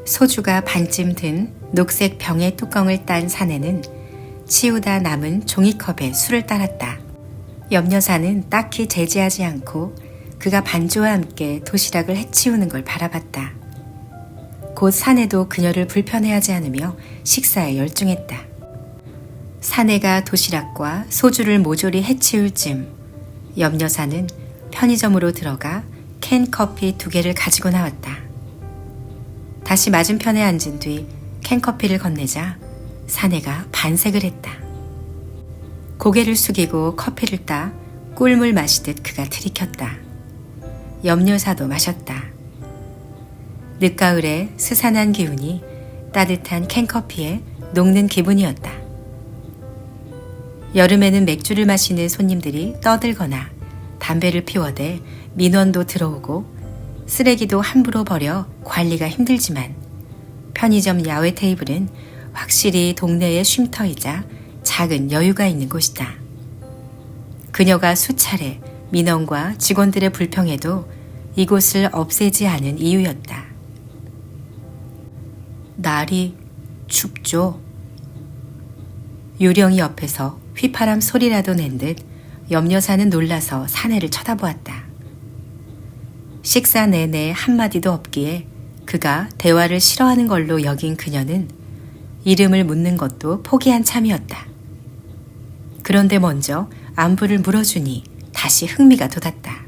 소주가 반쯤 든 녹색 병의 뚜껑을 딴 사내는 치우다 남은 종이컵에 술을 따랐다. 염여사는 딱히 제지하지 않고 그가 반주와 함께 도시락을 해치우는 걸 바라봤다. 곧 사내도 그녀를 불편해하지 않으며 식사에 열중했다. 사내가 도시락과 소주를 모조리 해치울 즈음 염여사는 편의점으로 들어가 캔 커피 2개를 가지고 나왔다. 다시 맞은편에 앉은 뒤 캔커피를 건네자 사내가 반색을 했다. 고개를 숙이고 커피를 따 꿀물 마시듯 그가 들이켰다. 염여사도 마셨다. 늦가을의 스산한 기운이 따뜻한 캔커피에 녹는 기분이었다. 여름에는 맥주를 마시는 손님들이 떠들거나 담배를 피워대 민원도 들어오고 쓰레기도 함부로 버려 관리가 힘들지만 편의점 야외 테이블은 확실히 동네의 쉼터이자 작은 여유가 있는 곳이다. 그녀가 수차례 민원과 직원들의 불평에도 이곳을 없애지 않은 이유였다. 날이 춥죠. 유령이 옆에서 휘파람 소리라도 낸 듯 염여사는 놀라서 사내를 쳐다보았다. 식사 내내 한마디도 없기에 그가 대화를 싫어하는 걸로 여긴 그녀는 이름을 묻는 것도 포기한 참이었다. 그런데 먼저 안부를 물어주니 다시 흥미가 돋았다.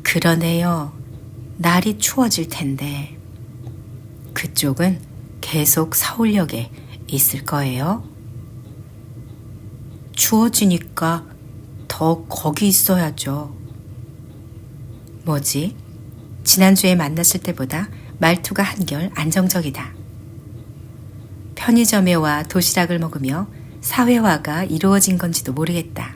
그러네요. 날이 추워질 텐데 그쪽은 계속 서울역에 있을 거예요? 추워지니까 더 거기 있어야죠. 뭐지? 지난주에 만났을 때보다 말투가 한결 안정적이다. 편의점에 와 도시락을 먹으며 사회화가 이루어진 건지도 모르겠다.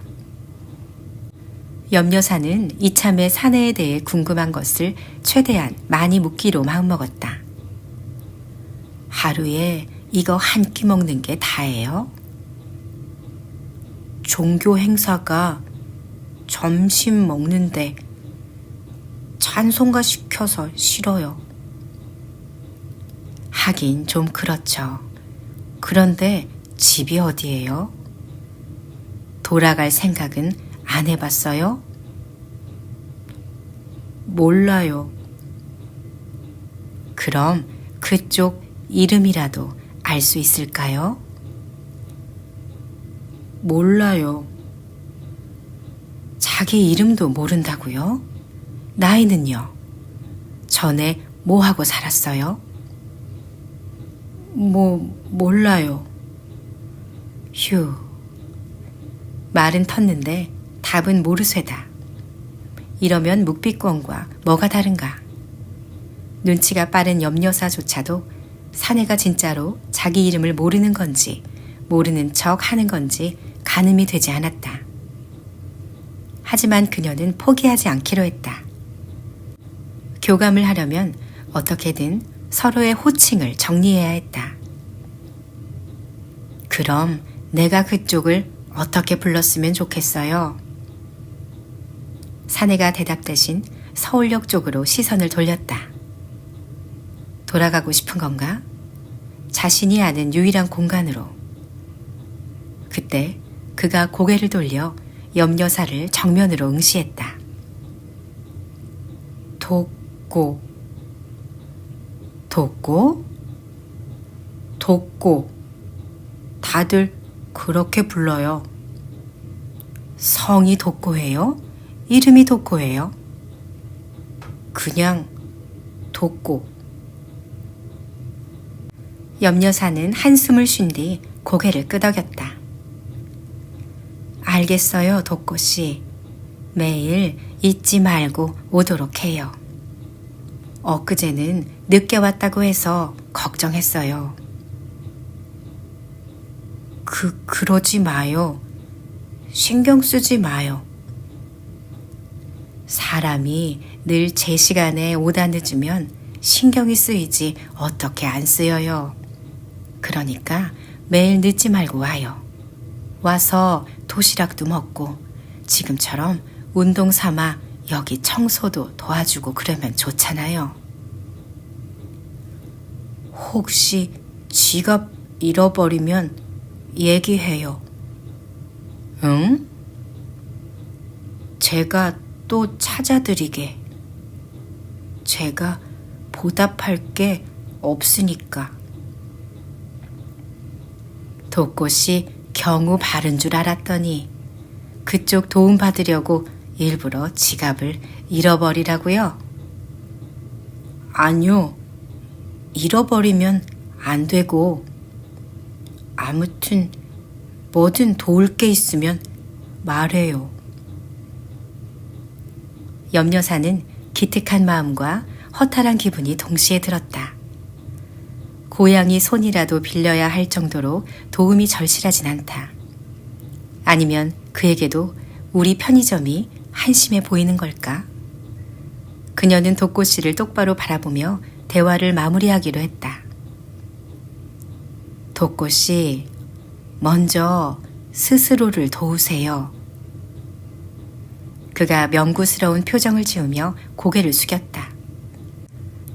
염여사는 이참에 사내에 대해 궁금한 것을 최대한 많이 묻기로 마음먹었다. 하루에 이거 한 끼 먹는 게 다예요? 종교 행사가 점심 먹는데 찬송가 시켜서 싫어요. 하긴 좀 그렇죠. 그런데 집이 어디예요? 돌아갈 생각은 안 해봤어요? 몰라요. 그럼 그쪽 이름이라도 알 수 있을까요? 몰라요. 자기 이름도 모른다고요? 나이는요? 전에 뭐 하고 살았어요? 몰라요. 휴. 말은 텄는데 답은 모르쇠다. 이러면 묵비권과 뭐가 다른가? 눈치가 빠른 염여사조차도 사내가 진짜로 자기 이름을 모르는 건지 모르는 척 하는 건지 가늠이 되지 않았다. 하지만 그녀는 포기하지 않기로 했다. 교감을 하려면 어떻게든 서로의 호칭을 정리해야 했다. 그럼 내가 그쪽을 어떻게 불렀으면 좋겠어요? 사내가 대답 대신 서울역 쪽으로 시선을 돌렸다. 돌아가고 싶은 건가? 자신이 아는 유일한 공간으로. 그때 그가 고개를 돌려 염여사를 정면으로 응시했다. 독고. 독고? 독고. 다들 그렇게 불러요. 성이 독고예요? 이름이 독고예요? 그냥 독고. 염여사는 한숨을 쉰 뒤 고개를 끄덕였다. 알겠어요, 독고씨. 매일 잊지 말고 오도록 해요. 엊그제는 늦게 왔다고 해서 걱정했어요. 그러지 마요. 신경 쓰지 마요. 사람이 늘 제 시간에 오다 늦으면 신경이 쓰이지 어떻게 안 쓰여요. 그러니까 매일 늦지 말고 와요. 와서 도시락도 먹고 지금처럼 운동 삼아 여기 청소도 도와주고 그러면 좋잖아요. 혹시 지갑 잃어버리면 얘기해요. 응? 제가 또 찾아드리게. 제가 보답할 게 없으니까. 독꽃이 경우 바른 줄 알았더니 그쪽 도움받으려고 일부러 지갑을 잃어버리라고요? 아니요. 잃어버리면 안 되고 아무튼 뭐든 도울 게 있으면 말해요. 염려사는 기특한 마음과 허탈한 기분이 동시에 들었다. 고양이 손이라도 빌려야 할 정도로 도움이 절실하진 않다. 아니면 그에게도 우리 편의점이 한심해 보이는 걸까? 그녀는 독꽃씨를 똑바로 바라보며 대화를 마무리하기로 했다. 독꽃씨, 먼저 스스로를 도우세요. 그가 명구스러운 표정을 지으며 고개를 숙였다.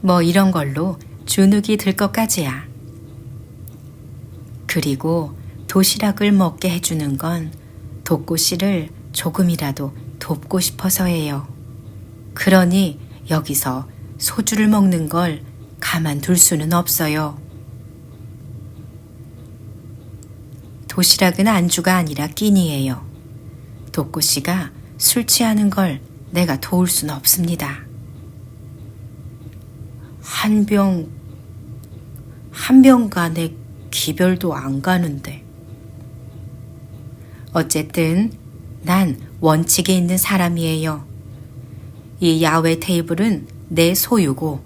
뭐 이런 걸로 주눅이 들 것까지야. 그리고 도시락을 먹게 해주는 건 독꽃씨를 조금이라도 돕고 싶어서예요. 그러니 여기서 소주를 먹는 걸 가만둘 수는 없어요. 도시락은 안주가 아니라 끼니예요. 독꽃씨가 술 취하는 걸 내가 도울 수는 없습니다. 한 병간에 기별도 안 가는데. 어쨌든 난 원칙이 있는 사람이에요. 이 야외 테이블은 내 소유고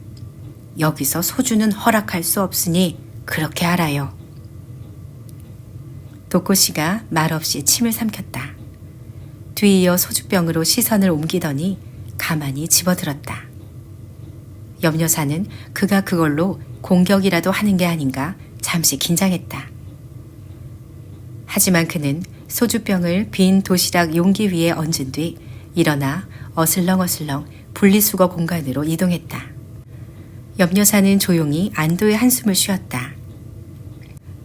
여기서 소주는 허락할 수 없으니 그렇게 알아요. 독꽃씨가 말없이 침을 삼켰다. 뒤이어 소주병으로 시선을 옮기더니 가만히 집어들었다. 염려사는 그가 그걸로 공격이라도 하는 게 아닌가 잠시 긴장했다. 하지만 그는 소주병을 빈 도시락 용기 위에 얹은 뒤 일어나 어슬렁어슬렁 분리수거 공간으로 이동했다. 염려사는 조용히 안도의 한숨을 쉬었다.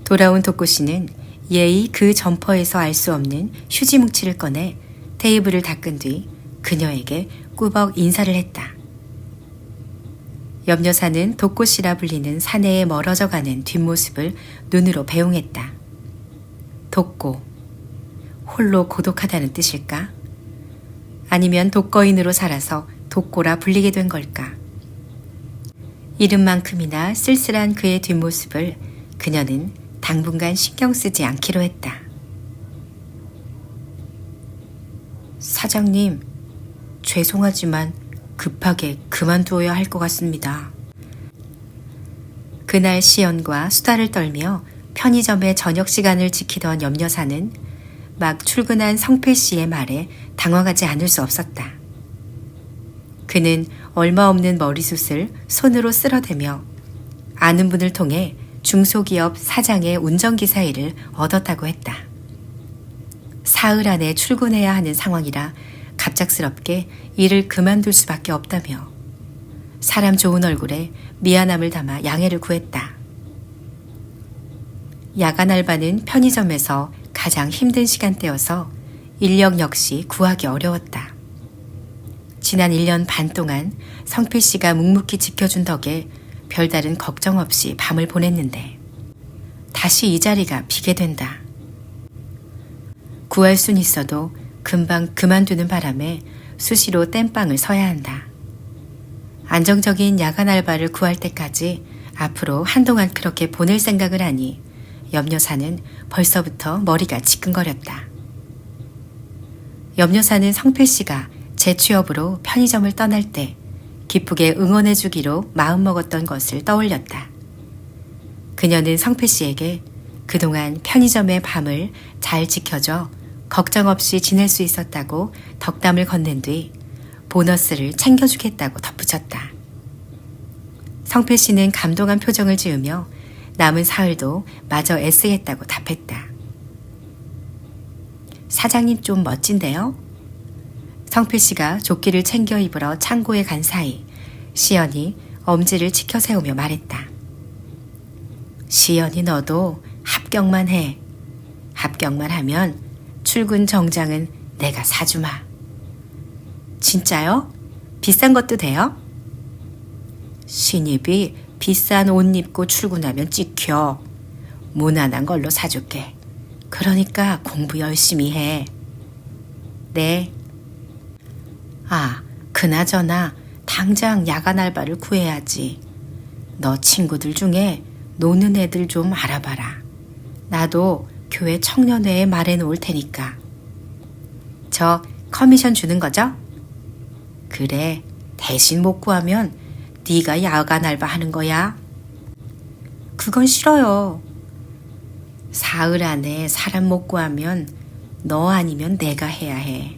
돌아온 독꽃씨는 예의 그 점퍼에서 알 수 없는 휴지 뭉치를 꺼내 테이블을 닦은 뒤 그녀에게 꾸벅 인사를 했다. 염려사는 독꽃이라 불리는 사내에 멀어져가는 뒷모습을 눈으로 배웅했다. 독고, 홀로 고독하다는 뜻일까? 아니면 독거인으로 살아서 독고라 불리게 된 걸까? 이름만큼이나 쓸쓸한 그의 뒷모습을 그녀는 당분간 신경 쓰지 않기로 했다. 사장님, 죄송하지만 급하게 그만두어야 할 것 같습니다. 그날 시연과 수다를 떨며 편의점의 저녁 시간을 지키던 염려사는 막 출근한 성필 씨의 말에 당황하지 않을 수 없었다. 그는 얼마 없는 머리숱을 손으로 쓸어대며 아는 분을 통해 중소기업 사장의 운전기사 일을 얻었다고 했다. 사흘 안에 출근해야 하는 상황이라 갑작스럽게 일을 그만둘 수밖에 없다며 사람 좋은 얼굴에 미안함을 담아 양해를 구했다. 야간 알바는 편의점에서 가장 힘든 시간대여서 인력 역시 구하기 어려웠다. 지난 1년 반 동안 성필 씨가 묵묵히 지켜준 덕에 별다른 걱정 없이 밤을 보냈는데 다시 이 자리가 비게 된다. 구할 순 있어도 금방 그만두는 바람에 수시로 땜빵을 서야 한다. 안정적인 야간 알바를 구할 때까지 앞으로 한동안 그렇게 보낼 생각을 하니 염려사는 벌써부터 머리가 지끈거렸다. 염려사는 성필 씨가 재취업으로 편의점을 떠날 때 기쁘게 응원해 주기로 마음먹었던 것을 떠올렸다. 그녀는 성필 씨에게 그동안 편의점의 밤을 잘 지켜줘 걱정 없이 지낼 수 있었다고 덕담을 건넨 뒤 보너스를 챙겨주겠다고 덧붙였다. 성필 씨는 감동한 표정을 지으며 남은 사흘도 마저 애쓰겠다고 답했다. 사장님 좀 멋진데요? 성필 씨가 조끼를 챙겨 입으러 창고에 간 사이 시연이 엄지를 치켜 세우며 말했다. 시연이 너도 합격만 해. 합격만 하면 출근 정장은 내가 사주마. 진짜요? 비싼 것도 돼요? 신입이 비싼 옷 입고 출근하면 찍혀. 무난한 걸로 사줄게. 그러니까 공부 열심히 해. 네. 아, 그나저나 당장 야간 알바를 구해야지. 너 친구들 중에 노는 애들 좀 알아봐라. 나도 교회 청년회에 말해놓을 테니까. 저 커미션 주는 거죠? 그래, 대신 못 구하면 네가 야간 알바 하는 거야. 그건 싫어요. 사흘 안에 사람 못 구하면 너 아니면 내가 해야 해.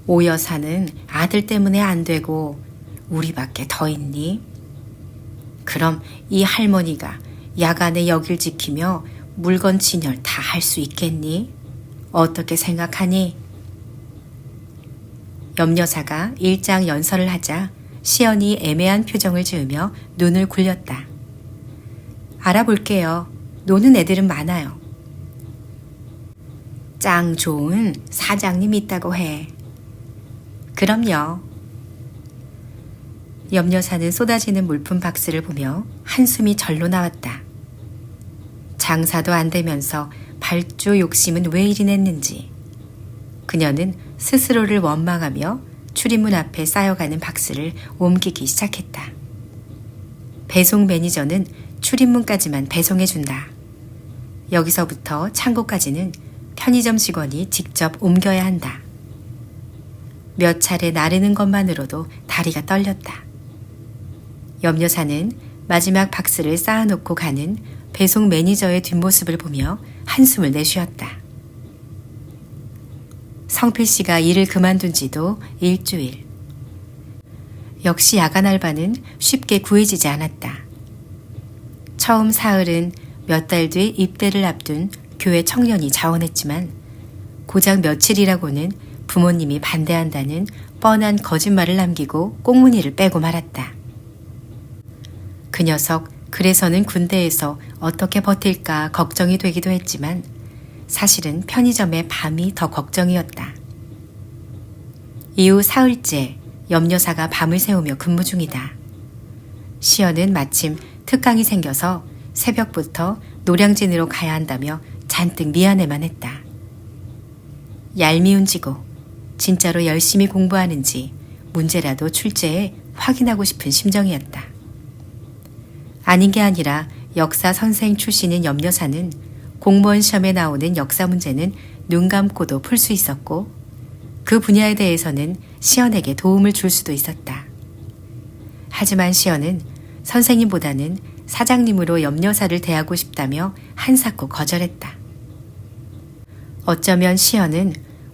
오 여사는 아들 때문에 안 되고 우리밖에 더 있니? 그럼 이 할머니가 야간에 여길 지키며 물건 진열 다 할 수 있겠니? 어떻게 생각하니? 염여사가 일장 연설을 하자 시연이 애매한 표정을 지으며 눈을 굴렸다. 알아볼게요. 노는 애들은 많아요. 짱 좋은 사장님 있다고 해. 그럼요. 염여사는 쏟아지는 물품 박스를 보며 한숨이 절로 나왔다. 장사도 안 되면서 발주 욕심은 왜 이리 냈는지. 그녀는 스스로를 원망하며 출입문 앞에 쌓여가는 박스를 옮기기 시작했다. 배송 매니저는 출입문까지만 배송해준다. 여기서부터 창고까지는 편의점 직원이 직접 옮겨야 한다. 몇 차례 나르는 것만으로도 다리가 떨렸다. 염여사는 마지막 박스를 쌓아놓고 가는 배송 매니저의 뒷모습을 보며 한숨을 내쉬었다. 성필 씨가 일을 그만둔 지도 일주일. 역시 야간 알바는 쉽게 구해지지 않았다. 처음 사흘은 몇 달 뒤 입대를 앞둔 교회 청년이 자원했지만 고작 며칠이라고는 부모님이 반대한다는 뻔한 거짓말을 남기고 꽁무니를 빼고 말았다. 그 녀석 그래서는 군대에서 어떻게 버틸까 걱정이 되기도 했지만 사실은 편의점의 밤이 더 걱정이었다. 이후 사흘째 염여사가 밤을 새우며 근무 중이다. 시연은 마침 특강이 생겨서 새벽부터 노량진으로 가야 한다며 잔뜩 미안해만 했다. 얄미운 지고 진짜로 열심히 공부하는지 문제라도 출제해 확인하고 싶은 심정이었다. 아닌 게 아니라 역사 선생 출신인 염여사는 공무원 시험에 나오는 역사 문제는 눈 감고도 풀 수 있었고 그 분야에 대해서는 시연에게 도움을 줄 수도 있었다. 하지만 시연은 선생님보다는 사장님으로 염여사를 대하고 싶다며 한사코 거절했다. 어쩌면 시연은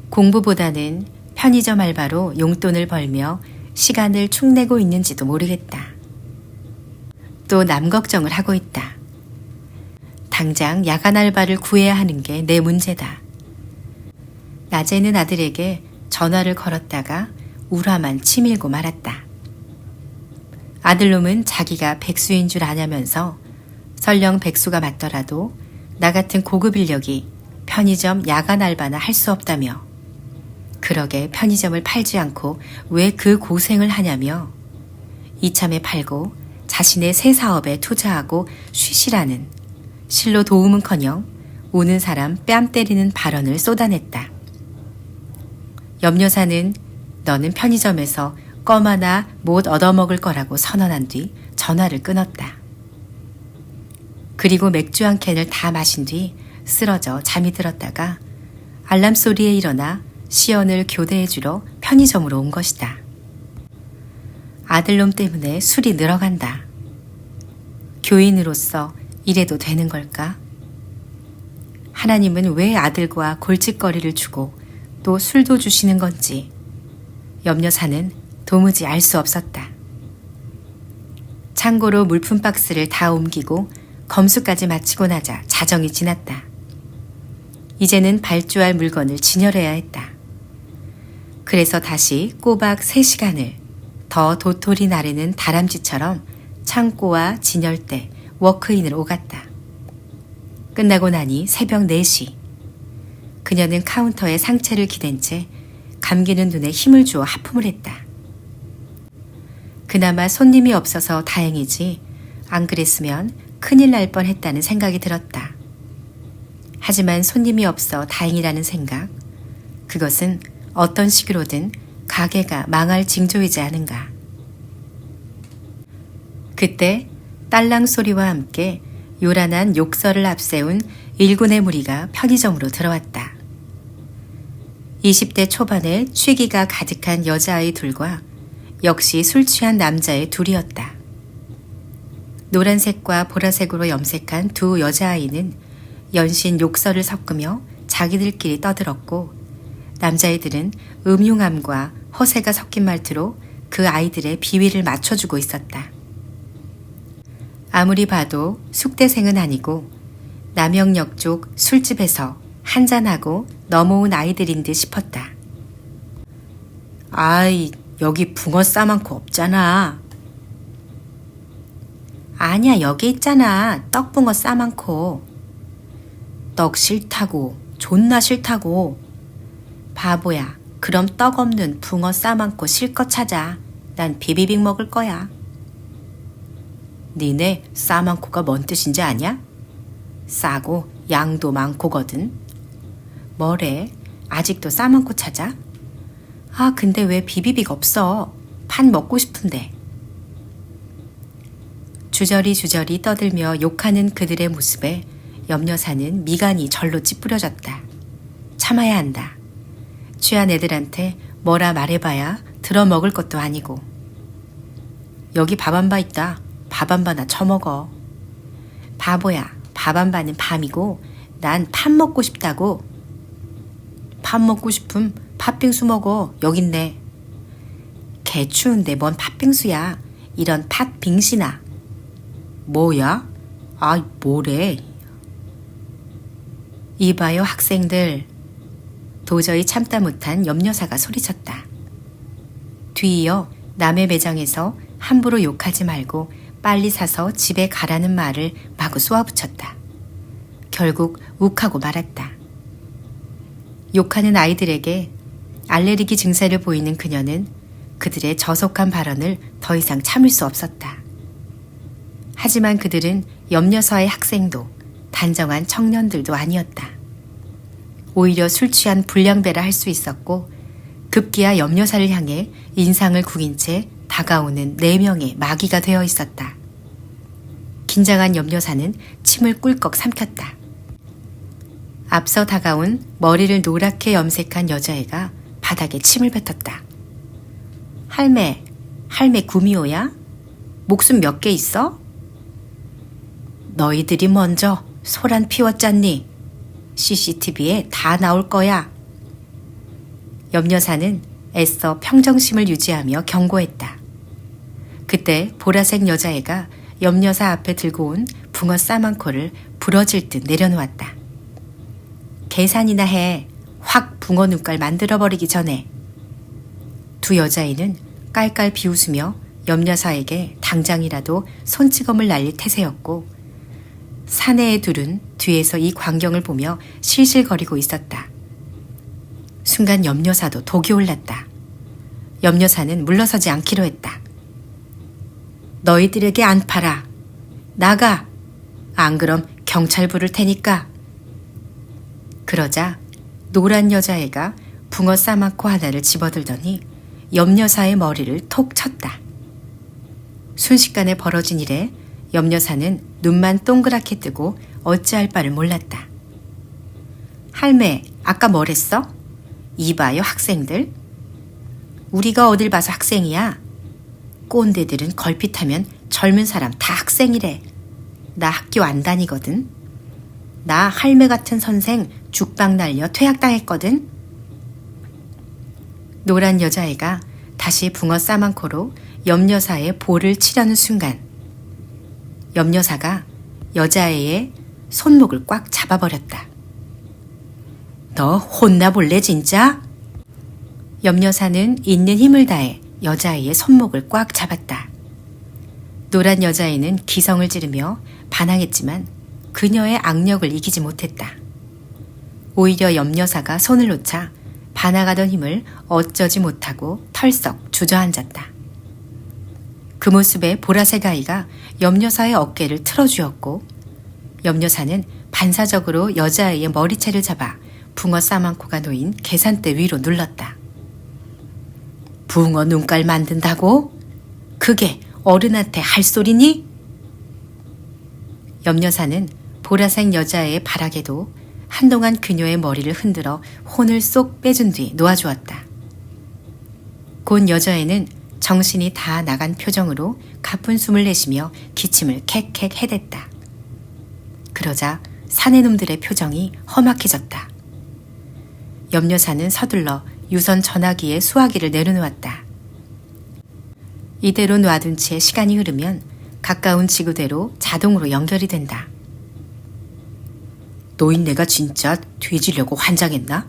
공부보다는 편의점 알바로 용돈을 벌며 시간을 축내고 있는지도 모르겠다. 또 남 걱정을 하고 있다. 당장 야간 알바를 구해야 하는 게 내 문제다. 낮에는 아들에게 전화를 걸었다가 울화만 치밀고 말았다. 아들놈은 자기가 백수인 줄 아냐면서 설령 백수가 맞더라도 나 같은 고급 인력이 편의점 야간 알바나 할 수 없다며 그러게 편의점을 팔지 않고 왜 그 고생을 하냐며 이참에 팔고 자신의 새 사업에 투자하고 쉬시라는 실로 도움은커녕 우는 사람 뺨 때리는 발언을 쏟아냈다. 염여사는 너는 편의점에서 껌 하나 못 얻어먹을 거라고 선언한 뒤 전화를 끊었다. 그리고 맥주 한 캔을 다 마신 뒤 쓰러져 잠이 들었다가 알람 소리에 일어나 시연을 교대해주러 편의점으로 온 것이다. 아들놈 때문에 술이 늘어간다. 교인으로서 이래도 되는 걸까? 하나님은 왜 아들과 골칫거리를 주고 또 술도 주시는 건지 염여사는 도무지 알 수 없었다. 창고로 물품 박스를 다 옮기고 검수까지 마치고 나자 자정이 지났다. 이제는 발주할 물건을 진열해야 했다. 그래서 다시 꼬박 3시간을 더 도토리 나르는 다람쥐처럼 창고와 진열대, 워크인을 오갔다. 끝나고 나니 새벽 4시. 그녀는 카운터에 상체를 기댄 채 감기는 눈에 힘을 주어 하품을 했다. 그나마 손님이 없어서 다행이지 안 그랬으면 큰일 날 뻔했다는 생각이 들었다. 하지만 손님이 없어 다행이라는 생각, 그것은 어떤 식으로든 가게가 망할 징조이지 않은가. 그때 딸랑 소리와 함께 요란한 욕설을 앞세운 일군의 무리가 편의점으로 들어왔다. 20대 초반의 취기가 가득한 여자아이 둘과 역시 술 취한 남자의 둘이었다. 노란색과 보라색으로 염색한 두 여자아이는 연신 욕설을 섞으며 자기들끼리 떠들었고, 남자애들은 음흉함과 허세가 섞인 말투로 그 아이들의 비위를 맞춰주고 있었다. 아무리 봐도 숙대생은 아니고 남영역 쪽 술집에서 한잔하고 넘어온 아이들인 듯 싶었다. 아이, 여기 붕어 싸만코 없잖아. 아니야, 여기 있잖아. 떡붕어 싸만코. 떡 싫다고, 존나 싫다고. 바보야, 그럼 떡 없는 붕어 싸만코 실컷 찾아. 난 비비빅 먹을 거야. 니네 싸만코가 뭔 뜻인지 아냐? 싸고 양도 많고거든. 뭐래? 아직도 싸만코 찾아? 아, 근데 왜 비비빅 없어? 판 먹고 싶은데. 주저리 떠들며 욕하는 그들의 모습에 염려사는 미간이 절로 찌푸려졌다. 참아야 한다. 취한 애들한테 뭐라 말해봐야 들어먹을 것도 아니고. 여기 밥 한 바 있다. 밥 한 바나 처먹어. 바보야, 밥 한 바는 밤이고 난 팥 먹고 싶다고. 팥 먹고 싶음 팥빙수 먹어. 여기 있네. 개 추운데 뭔 팥빙수야. 이런 팥빙시나. 뭐야? 아, 뭐래. 이봐요, 학생들. 도저히 참다 못한 염려사가 소리쳤다. 뒤이어 남의 매장에서 함부로 욕하지 말고 빨리 사서 집에 가라는 말을 마구 쏘아붙였다. 결국 욱하고 말았다. 욕하는 아이들에게 알레르기 증세를 보이는 그녀는 그들의 저속한 발언을 더 이상 참을 수 없었다. 하지만 그들은 염려사의 학생도 단정한 청년들도 아니었다. 오히려 술 취한 불량배라 할 수 있었고, 급기야 염려사를 향해 인상을 구긴 채 다가오는 4명의 마귀가 되어 있었다. 긴장한 염려사는 침을 꿀꺽 삼켰다. 앞서 다가온 머리를 노랗게 염색한 여자애가 바닥에 침을 뱉었다. 할매 구미호야? 목숨 몇 개 있어? 너희들이 먼저 소란 피웠잖니. CCTV에 다 나올 거야. 염려사는 애써 평정심을 유지하며 경고했다. 그때 보라색 여자애가 염려사 앞에 들고 온 붕어 싸만코를 부러질 듯 내려놓았다. 계산이나 해. 확 붕어 눈깔 만들어버리기 전에. 두 여자애는 깔깔 비웃으며 염려사에게 당장이라도 손찌검을 날릴 태세였고, 사내의 둘은 뒤에서 이 광경을 보며 실실거리고 있었다. 순간 염려사도 독이 올랐다. 염려사는 물러서지 않기로 했다. 너희들에게 안 팔아. 나가. 안 그럼 경찰 부를 테니까. 그러자 노란 여자애가 붕어 싸만코 하나를 집어들더니 염려사의 머리를 톡 쳤다. 순식간에 벌어진 일에 염려사는 눈만 동그랗게 뜨고 어찌할 바를 몰랐다. 할매, 아까 뭐랬어? 이봐요, 학생들. 우리가 어딜 봐서 학생이야? 꼰대들은 걸핏하면 젊은 사람 다 학생이래. 나 학교 안 다니거든. 나 할매 같은 선생 죽방 날려 퇴학당했거든. 노란 여자애가 다시 붕어 싸만코로 염려사의 볼을 치려는 순간, 염려사가 여자애의 손목을 꽉 잡아버렸다. 너 혼나볼래 진짜? 염려사는 있는 힘을 다해 여자아이의 손목을 꽉 잡았다. 노란 여자애는 기성을 지르며 반항했지만 그녀의 악력을 이기지 못했다. 오히려 염여사가 손을 놓자 반아가던 힘을 어쩌지 못하고 털썩 주저앉았다. 그 모습에 보라색 아이가 염여사의 어깨를 틀어주었고 염여사는 반사적으로 여자아이의 머리채를 잡아 붕어 싸만코가 놓인 계산대 위로 눌렀다. 붕어 눈깔 만든다고? 그게 어른한테 할 소리니? 염여사는 보라색 여자의 발악에도 한동안 그녀의 머리를 흔들어 혼을 쏙 빼준 뒤 놓아주었다. 곧 여자애는 정신이 다 나간 표정으로 가쁜 숨을 내쉬며 기침을 캑캑 해댔다. 그러자 사내놈들의 표정이 험악해졌다. 염여사는 서둘러 유선 전화기에 수화기를 내려놓았다. 이대로 놔둔 채 시간이 흐르면 가까운 지구대로 자동으로 연결이 된다. 노인네가 진짜 뒤지려고 환장했나?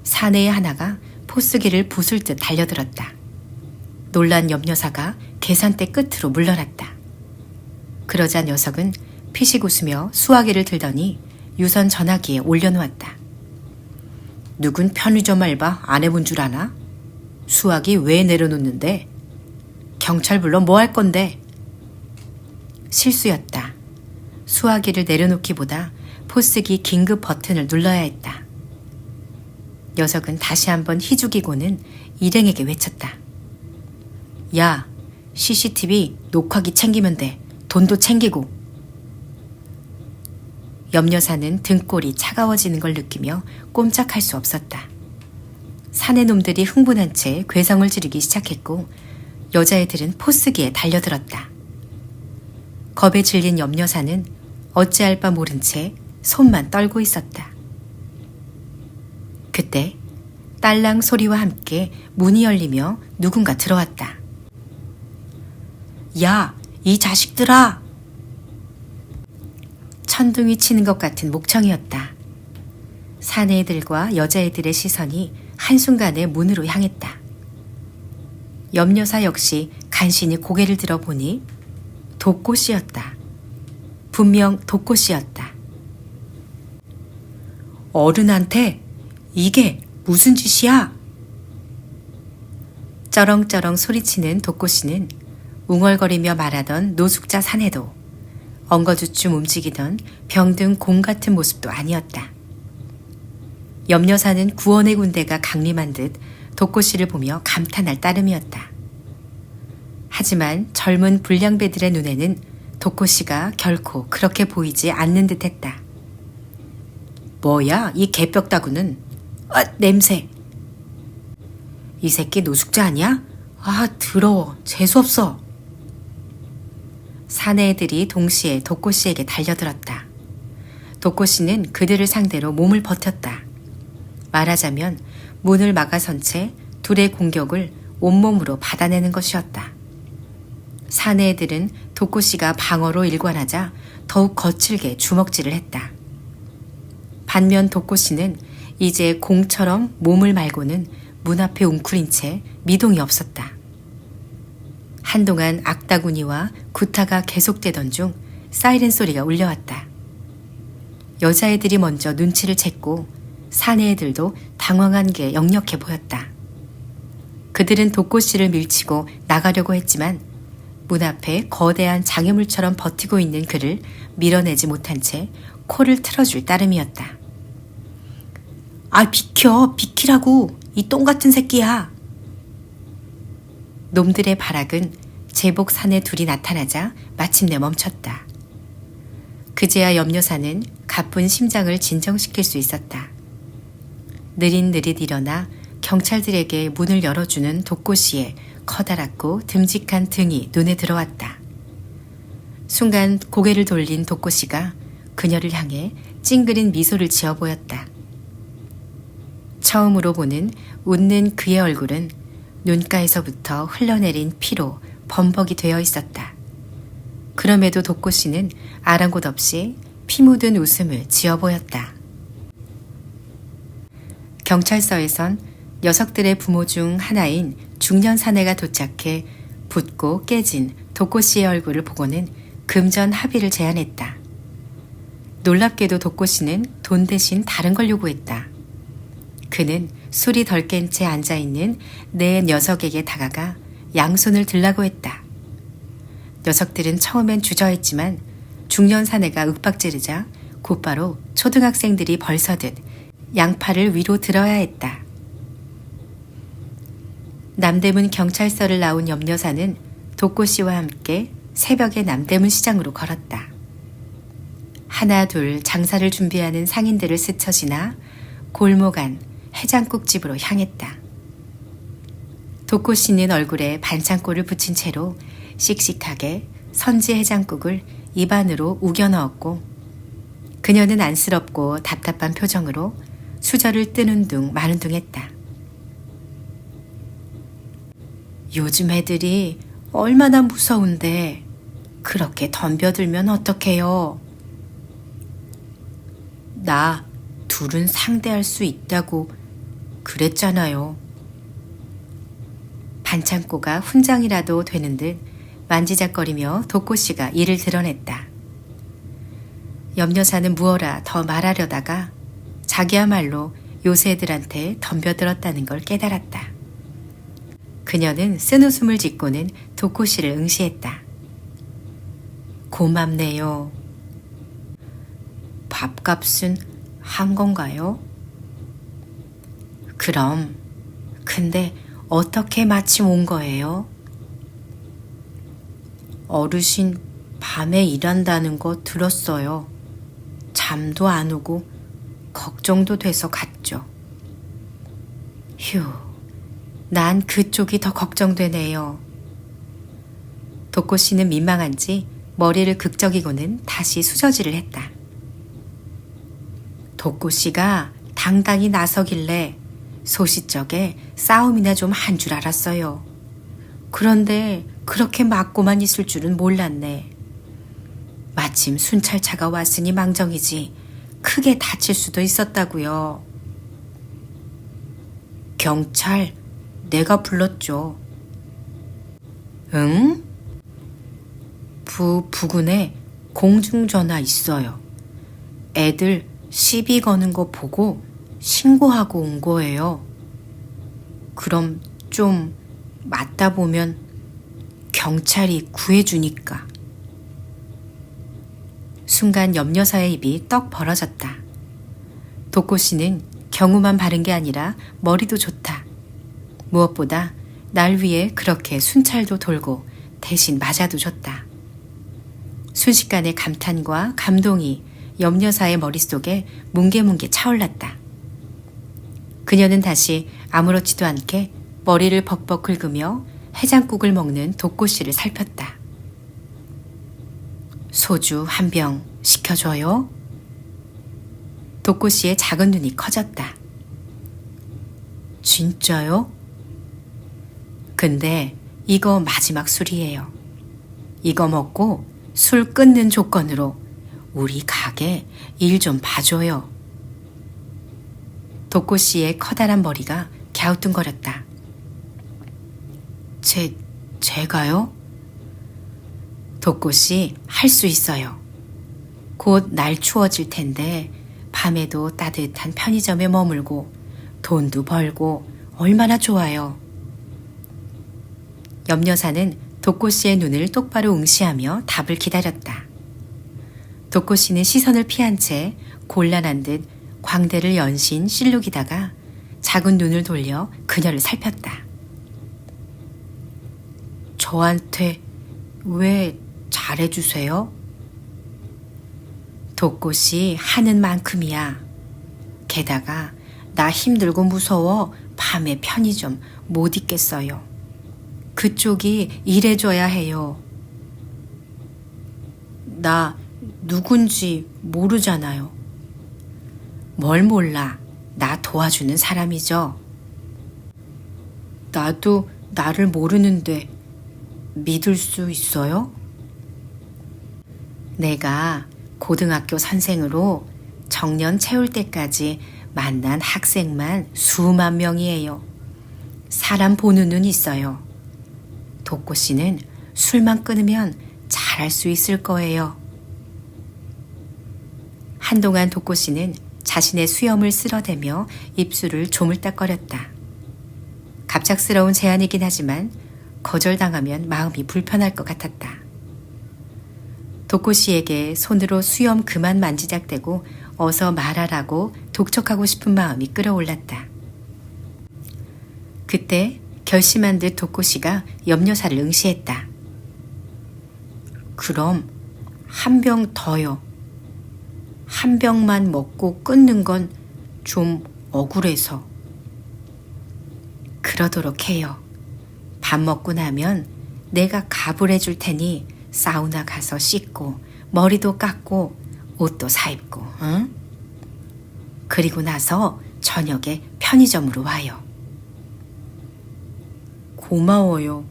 사내의 하나가 포스기를 부술 듯 달려들었다. 놀란 염여사가 계산대 끝으로 물러났다. 그러자 녀석은 피식 웃으며 수화기를 들더니 유선 전화기에 올려놓았다. 누군 편의점 알바 안 해본 줄 아나? 수화기 왜 내려놓는데? 경찰 불러 뭐 할 건데? 실수였다. 수화기를 내려놓기보다 포스기 긴급 버튼을 눌러야 했다. 녀석은 다시 한번 희죽이고는 일행에게 외쳤다. 야, CCTV 녹화기 챙기면 돼. 돈도 챙기고. 염여사는 등골이 차가워지는 걸 느끼며 꼼짝할 수 없었다. 사내놈들이 흥분한 채 괴성을 지르기 시작했고 여자애들은 포스기에 달려들었다. 겁에 질린 염여사는 어찌할 바 모른 채 손만 떨고 있었다. 그때 딸랑 소리와 함께 문이 열리며 누군가 들어왔다. 야, 이 자식들아! 천둥이 치는 것 같은 목청이었다. 사내애들과 여자애들의 시선이 한순간에 문으로 향했다. 염여사 역시 간신히 고개를 들어보니 독고씨였다. 분명 독고씨였다. 어른한테 이게 무슨 짓이야? 쩌렁쩌렁 소리치는 독고씨는 웅얼거리며 말하던 노숙자 사내도 엉거주춤 움직이던 병든 공 같은 모습도 아니었다. 염여사는 구원의 군대가 강림한 듯 독고씨를 보며 감탄할 따름이었다. 하지만 젊은 불량배들의 눈에는 독고씨가 결코 그렇게 보이지 않는 듯했다. 뭐야, 이 개벽다구는? 아, 냄새! 이 새끼 노숙자 아니야? 아, 더러워. 재수없어. 사내애들이 동시에 독고씨에게 달려들었다. 독고씨는 그들을 상대로 몸을 버텼다. 말하자면 문을 막아선 채 둘의 공격을 온몸으로 받아내는 것이었다. 사내애들은 독고씨가 방어로 일관하자 더욱 거칠게 주먹질을 했다. 반면 독고씨는 이제 공처럼 몸을 말고는 문 앞에 웅크린 채 미동이 없었다. 한동안 악다구니와 구타가 계속되던 중 사이렌 소리가 울려왔다. 여자애들이 먼저 눈치를 챘고 사내애들도 당황한 게 역력해 보였다. 그들은 독고씨를 밀치고 나가려고 했지만 문 앞에 거대한 장애물처럼 버티고 있는 그를 밀어내지 못한 채 코를 틀어줄 따름이었다. 아, 비키라고! 이 똥 같은 새끼야! 놈들의 발악은 제복 사내 둘이 나타나자 마침내 멈췄다. 그제야 염여사는 가쁜 심장을 진정시킬 수 있었다. 느릿느릿 일어나 경찰들에게 문을 열어주는 독고씨의 커다랗고 듬직한 등이 눈에 들어왔다. 순간 고개를 돌린 독고씨가 그녀를 향해 찡그린 미소를 지어 보였다. 처음으로 보는 웃는 그의 얼굴은 눈가에서부터 흘러내린 피로 범벅이 되어 있었다. 그럼에도 독고씨는 아랑곳 없이 피 묻은 웃음을 지어 보였다. 경찰서에선 녀석들의 부모 중 하나인 중년 사내가 도착해 붓고 깨진 독고씨의 얼굴을 보고는 금전 합의를 제안했다. 놀랍게도 독고 씨는 돈 대신 다른 걸 요구했다. 그는 술이 덜 깬 채 앉아있는 네 녀석에게 다가가 양손을 들라고 했다. 녀석들은 처음엔 주저했지만 중년 사내가 윽박지르자 곧바로 초등학생들이 벌서듯 양팔을 위로 들어야 했다. 남대문 경찰서를 나온 염여사는 독고 씨와 함께 새벽에 남대문 시장으로 걸었다. 하나 둘 장사를 준비하는 상인들을 스쳐 지나 골목 안 해장국집으로 향했다. 독고 씨는 얼굴에 반창고를 붙인 채로 씩씩하게 선지 해장국을 입안으로 우겨 넣었고 그녀는 안쓰럽고 답답한 표정으로 수저를 뜨는 둥 마는 둥 했다. 요즘 애들이 얼마나 무서운데 그렇게 덤벼들면 어떡해요. 나 둘은 상대할 수 있다고 그랬잖아요. 반창고가 훈장이라도 되는 듯 만지작거리며 독고 씨가 이를 드러냈다. 염여사는 무어라 더 말하려다가 자기야말로 요새 애들한테 덤벼들었다는 걸 깨달았다. 그녀는 쓴웃음을 짓고는 독고 씨를 응시했다. 고맙네요. 밥값은 한 건가요? 그럼, 근데 어떻게 마침 온 거예요? 어르신 밤에 일한다는 거 들었어요. 잠도 안 오고 걱정도 돼서 갔죠. 휴, 난 그쪽이 더 걱정되네요. 독고 씨는 민망한지 머리를 극적이고는 다시 수저질을 했다. 독고 씨가 당당히 나서길래 소시적에 싸움이나 좀 한 줄 알았어요. 그런데 그렇게 맞고만 있을 줄은 몰랐네. 마침 순찰차가 왔으니 망정이지 크게 다칠 수도 있었다고요. 경찰 내가 불렀죠. 응? 부근에 공중전화 있어요. 애들 시비 거는 거 보고 신고하고 온 거예요. 그럼 좀 맞다 보면 경찰이 구해주니까. 순간 염여사의 입이 떡 벌어졌다. 독고 씨는 경우만 바른 게 아니라 머리도 좋다. 무엇보다 날 위해 그렇게 순찰도 돌고 대신 맞아도 줬다. 순식간에 감탄과 감동이 염여사의 머릿속에 뭉게뭉게 차올랐다. 그녀는 다시 아무렇지도 않게 머리를 벅벅 긁으며 해장국을 먹는 독고 씨를 살폈다. 소주 한 병 시켜줘요? 독고 씨의 작은 눈이 커졌다. 진짜요? 근데 이거 마지막 술이에요. 이거 먹고 술 끊는 조건으로 우리 가게 일 좀 봐줘요. 독고 씨의 커다란 머리가 갸우뚱거렸다. 제가요? 독고 씨 할 수 있어요. 곧 날 추워질 텐데 밤에도 따뜻한 편의점에 머물고 돈도 벌고 얼마나 좋아요. 염여사는 독고 씨의 눈을 똑바로 응시하며 답을 기다렸다. 독고 씨는 시선을 피한 채 곤란한 듯 광대를 연신 실룩이다가 작은 눈을 돌려 그녀를 살폈다. 저한테 왜 잘해주세요? 독고 씨 하는 만큼이야. 게다가 나 힘들고 무서워 밤에 편의점 못 있겠어요. 그쪽이 일해줘야 해요. 나 누군지 모르잖아요. 뭘 몰라. 나 도와주는 사람이죠. 나도 나를 모르는데 믿을 수 있어요? 내가 고등학교 선생으로 정년 채울 때까지 만난 학생만 수만 명이에요. 사람 보는 눈 있어요. 독고 씨는 술만 끊으면 잘할 수 있을 거예요. 한동안 독고씨는 자신의 수염을 쓸어대며 입술을 조물딱거렸다. 갑작스러운 제안이긴 하지만 거절당하면 마음이 불편할 것 같았다. 독고씨에게 손으로 수염 그만 만지작대고 어서 말하라고 독촉하고 싶은 마음이 끌어올랐다. 그때 결심한 듯 독고씨가 염려사를 응시했다. 그럼 한 병 더요. 한 병만 먹고 끊는 건 좀 억울해서. 그러도록 해요. 밥 먹고 나면 내가 갑을 해줄 테니 사우나 가서 씻고 머리도 깎고 옷도 사입고, 응? 그리고 나서 저녁에 편의점으로 와요. 고마워요.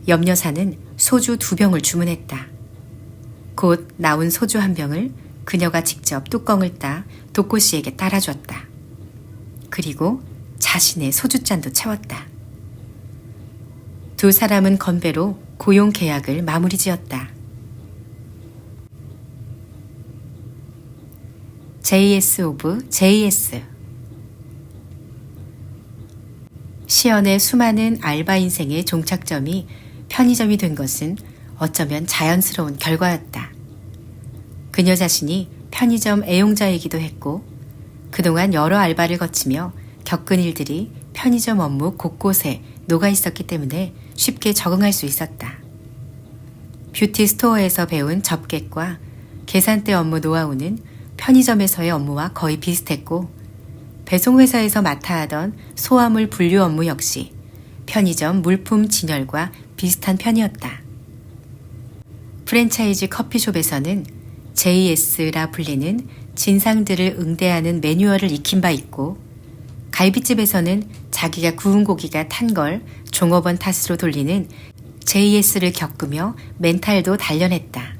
염여사는 소주 2병을 주문했다. 곧 나온 소주 1병을 그녀가 직접 뚜껑을 따 독고씨에게 따라줬다. 그리고 자신의 소주잔도 채웠다. 두 사람은 건배로 고용 계약을 마무리 지었다. JS 오브 JS. 시연의 수많은 알바 인생의 종착점이 편의점이 된 것은 어쩌면 자연스러운 결과였다. 그녀 자신이 편의점 애용자이기도 했고 그동안 여러 알바를 거치며 겪은 일들이 편의점 업무 곳곳에 녹아 있었기 때문에 쉽게 적응할 수 있었다. 뷰티 스토어에서 배운 접객과 계산대 업무 노하우는 편의점에서의 업무와 거의 비슷했고 배송회사에서 맡아 하던 소화물 분류 업무 역시 편의점 물품 진열과 비슷한 편이었다. 프랜차이즈 커피숍에서는 JS라 불리는 진상들을 응대하는 매뉴얼을 익힌 바 있고 갈비집에서는 자기가 구운 고기가 탄 걸 종업원 탓으로 돌리는 JS를 겪으며 멘탈도 단련했다.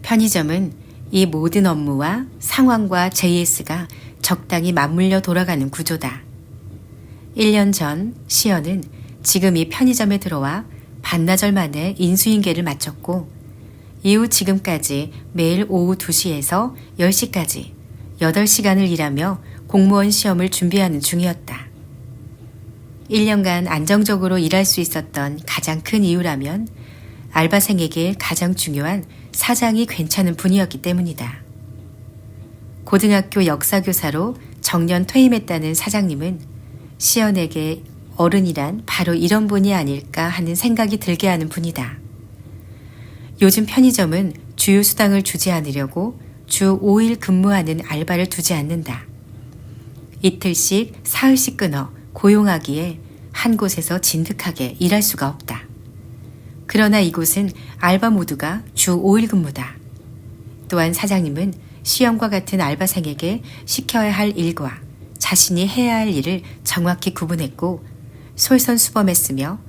편의점은 이 모든 업무와 상황과 JS가 적당히 맞물려 돌아가는 구조다. 1년 전 시연은 지금 이 편의점에 들어와 반나절 만에 인수인계를 마쳤고 이후 지금까지 매일 오후 2시에서 10시까지 8시간을 일하며 공무원 시험을 준비하는 중이었다. 1년간 안정적으로 일할 수 있었던 가장 큰 이유라면 알바생에게 가장 중요한 사장이 괜찮은 분이었기 때문이다. 고등학교 역사교사로 정년 퇴임했다는 사장님은 시연에게 어른이란 바로 이런 분이 아닐까 하는 생각이 들게 하는 분이다. 요즘 편의점은 주휴수당을 주지 않으려고 주 5일 근무하는 알바를 두지 않는다. 이틀씩 사흘씩 끊어 고용하기에 한 곳에서 진득하게 일할 수가 없다. 그러나 이곳은 알바 모두가 주 5일 근무다. 또한 사장님은 시연과 같은 알바생에게 시켜야 할 일과 자신이 해야 할 일을 정확히 구분했고 솔선수범했으며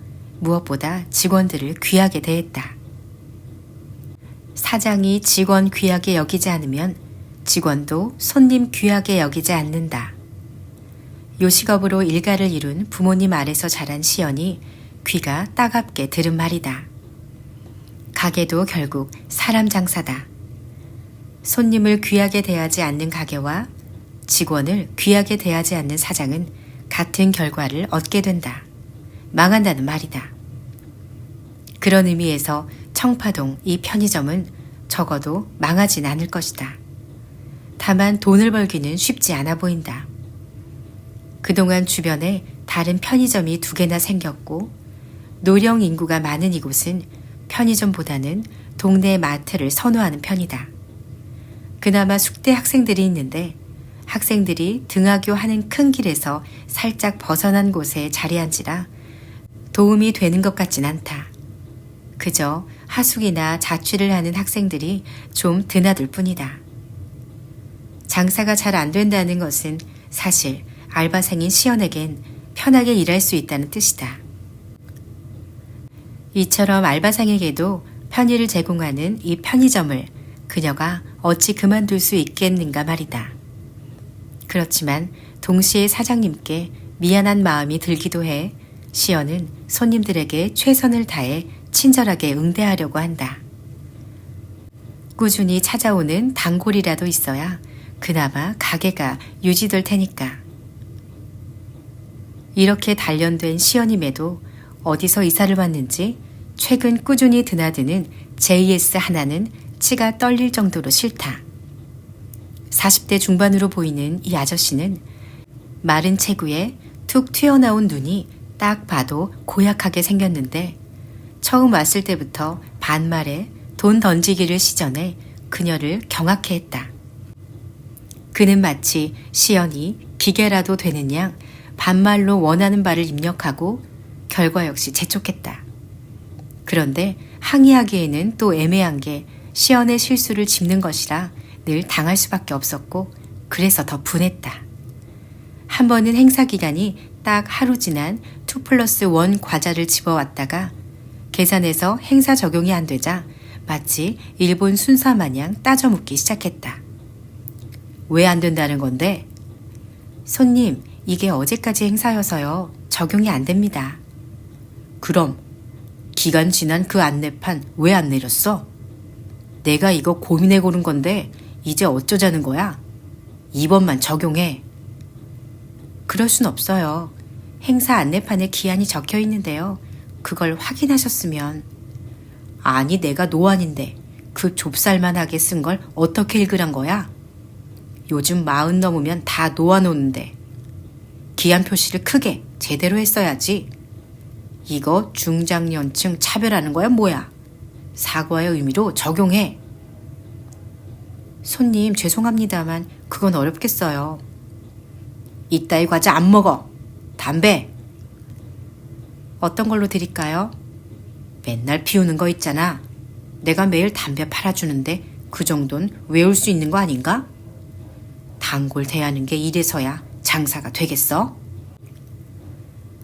무엇보다 직원들을 귀하게 대했다. 사장이 직원 귀하게 여기지 않으면 직원도 손님 귀하게 여기지 않는다. 요식업으로 일가를 이룬 부모님 아래서 자란 시연이 귀가 따갑게 들은 말이다. 가게도 결국 사람 장사다. 손님을 귀하게 대하지 않는 가게와 직원을 귀하게 대하지 않는 사장은 같은 결과를 얻게 된다. 망한다는 말이다. 그런 의미에서 청파동 이 편의점은 적어도 망하진 않을 것이다. 다만 돈을 벌기는 쉽지 않아 보인다. 그동안 주변에 다른 편의점이 2개나 생겼고 노령 인구가 많은 이곳은 편의점보다는 동네 마트를 선호하는 편이다. 그나마 숙대 학생들이 있는데 학생들이 등하교 하는 큰 길에서 살짝 벗어난 곳에 자리한지라 도움이 되는 것 같진 않다. 그저 하숙이나 자취를 하는 학생들이 좀 드나들 뿐이다. 장사가 잘 안 된다는 것은 사실 알바생인 시연에겐 편하게 일할 수 있다는 뜻이다. 이처럼 알바생에게도 편의를 제공하는 이 편의점을 그녀가 어찌 그만둘 수 있겠는가 말이다. 그렇지만 동시에 사장님께 미안한 마음이 들기도 해 시연은 손님들에게 최선을 다해 친절하게 응대하려고 한다. 꾸준히 찾아오는 단골이라도 있어야 그나마 가게가 유지될 테니까. 이렇게 단련된 시어님에도 어디서 이사를 왔는지 최근 꾸준히 드나드는 JS 하나는 치가 떨릴 정도로 싫다. 40대 중반으로 보이는 이 아저씨는 마른 체구에 툭 튀어나온 눈이 딱 봐도 고약하게 생겼는데 처음 왔을 때부터 반말에 돈 던지기를 시전해 그녀를 경악해 했다. 그는 마치 시연이 기계라도 되는 양 반말로 원하는 바를 입력하고 결과 역시 재촉했다. 그런데 항의하기에는 또 애매한 게 시연의 실수를 짚는 것이라 늘 당할 수밖에 없었고 그래서 더 분했다. 한 번은 행사 기간이 딱 하루 지난 2+1 과자를 집어왔다가 계산해서 행사 적용이 안 되자 마치 일본 순사 마냥 따져 묻기 시작했다. 왜 안 된다는 건데? 손님, 이게 어제까지 행사여서요. 적용이 안 됩니다. 그럼 기간 지난 그 안내판 왜 안 내렸어? 내가 이거 고민해 고른 건데 이제 어쩌자는 거야? 이번만 적용해. 그럴 순 없어요. 행사 안내판에 기한이 적혀 있는데요. 그걸 확인하셨으면. 아니 내가 노안인데 그 좁쌀만하게 쓴 걸 어떻게 읽으란 거야? 요즘 40 넘으면 다 노안 오는데. 기한 표시를 크게 제대로 했어야지. 이거 중장년층 차별하는 거야 뭐야? 사과의 의미로 적용해. 손님 죄송합니다만 그건 어렵겠어요. 이따위 과자 안 먹어. 담배. 어떤 걸로 드릴까요? 맨날 피우는 거 있잖아. 내가 매일 담배 팔아주는데 그 정도는 외울 수 있는 거 아닌가? 단골 대하는 게 이래서야 장사가 되겠어?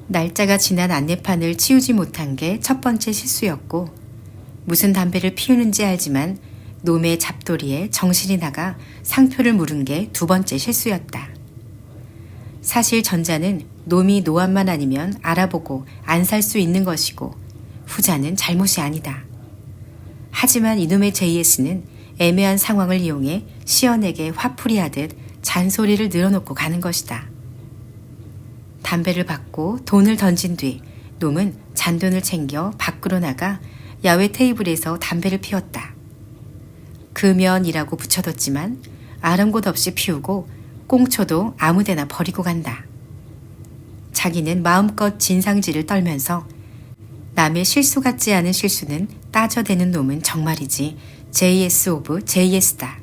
날짜가 지난 안내판을 치우지 못한 게 첫 번째 실수였고 무슨 담배를 피우는지 알지만 놈의 잡돌이에 정신이 나가 상표를 물은 게 두 번째 실수였다. 사실 전자는 놈이 노안만 아니면 알아보고 안 살 수 있는 것이고 후자는 잘못이 아니다. 하지만 이놈의 JS는 애매한 상황을 이용해 시연에게 화풀이하듯 잔소리를 늘어놓고 가는 것이다. 담배를 받고 돈을 던진 뒤 놈은 잔돈을 챙겨 밖으로 나가 야외 테이블에서 담배를 피웠다. 금연이라고 붙여뒀지만 아랑곳 없이 피우고 꽁초도 아무데나 버리고 간다. 자기는 마음껏 진상질을 떨면서 남의 실수 같지 않은 실수는 따져대는 놈은 정말이지 JS 오브 JS다.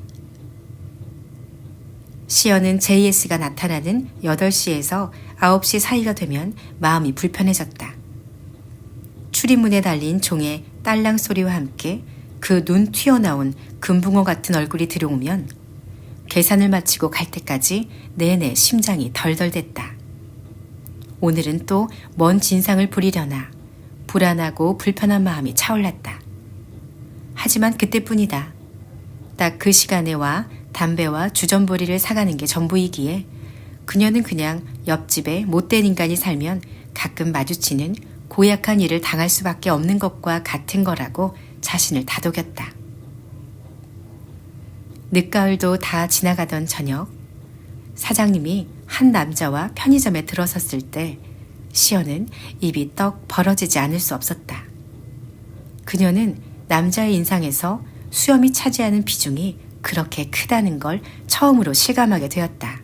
시연은 JS가 나타나는 8시에서 9시 사이가 되면 마음이 불편해졌다. 출입문에 달린 종의 딸랑 소리와 함께 그 눈 튀어나온 금붕어 같은 얼굴이 들어오면 계산을 마치고 갈 때까지 내내 심장이 덜덜댔다. 오늘은 또 뭔 진상을 부리려나 불안하고 불편한 마음이 차올랐다. 하지만 그때뿐이다. 딱 그 시간에 와 담배와 주전부리를 사가는 게 전부이기에 그녀는 그냥 옆집에 못된 인간이 살면 가끔 마주치는 고약한 일을 당할 수밖에 없는 것과 같은 거라고 자신을 다독였다. 늦가을도 다 지나가던 저녁, 사장님이 한 남자와 편의점에 들어섰을 때 시연은 입이 떡 벌어지지 않을 수 없었다. 그녀는 남자의 인상에서 수염이 차지하는 비중이 그렇게 크다는 걸 처음으로 실감하게 되었다.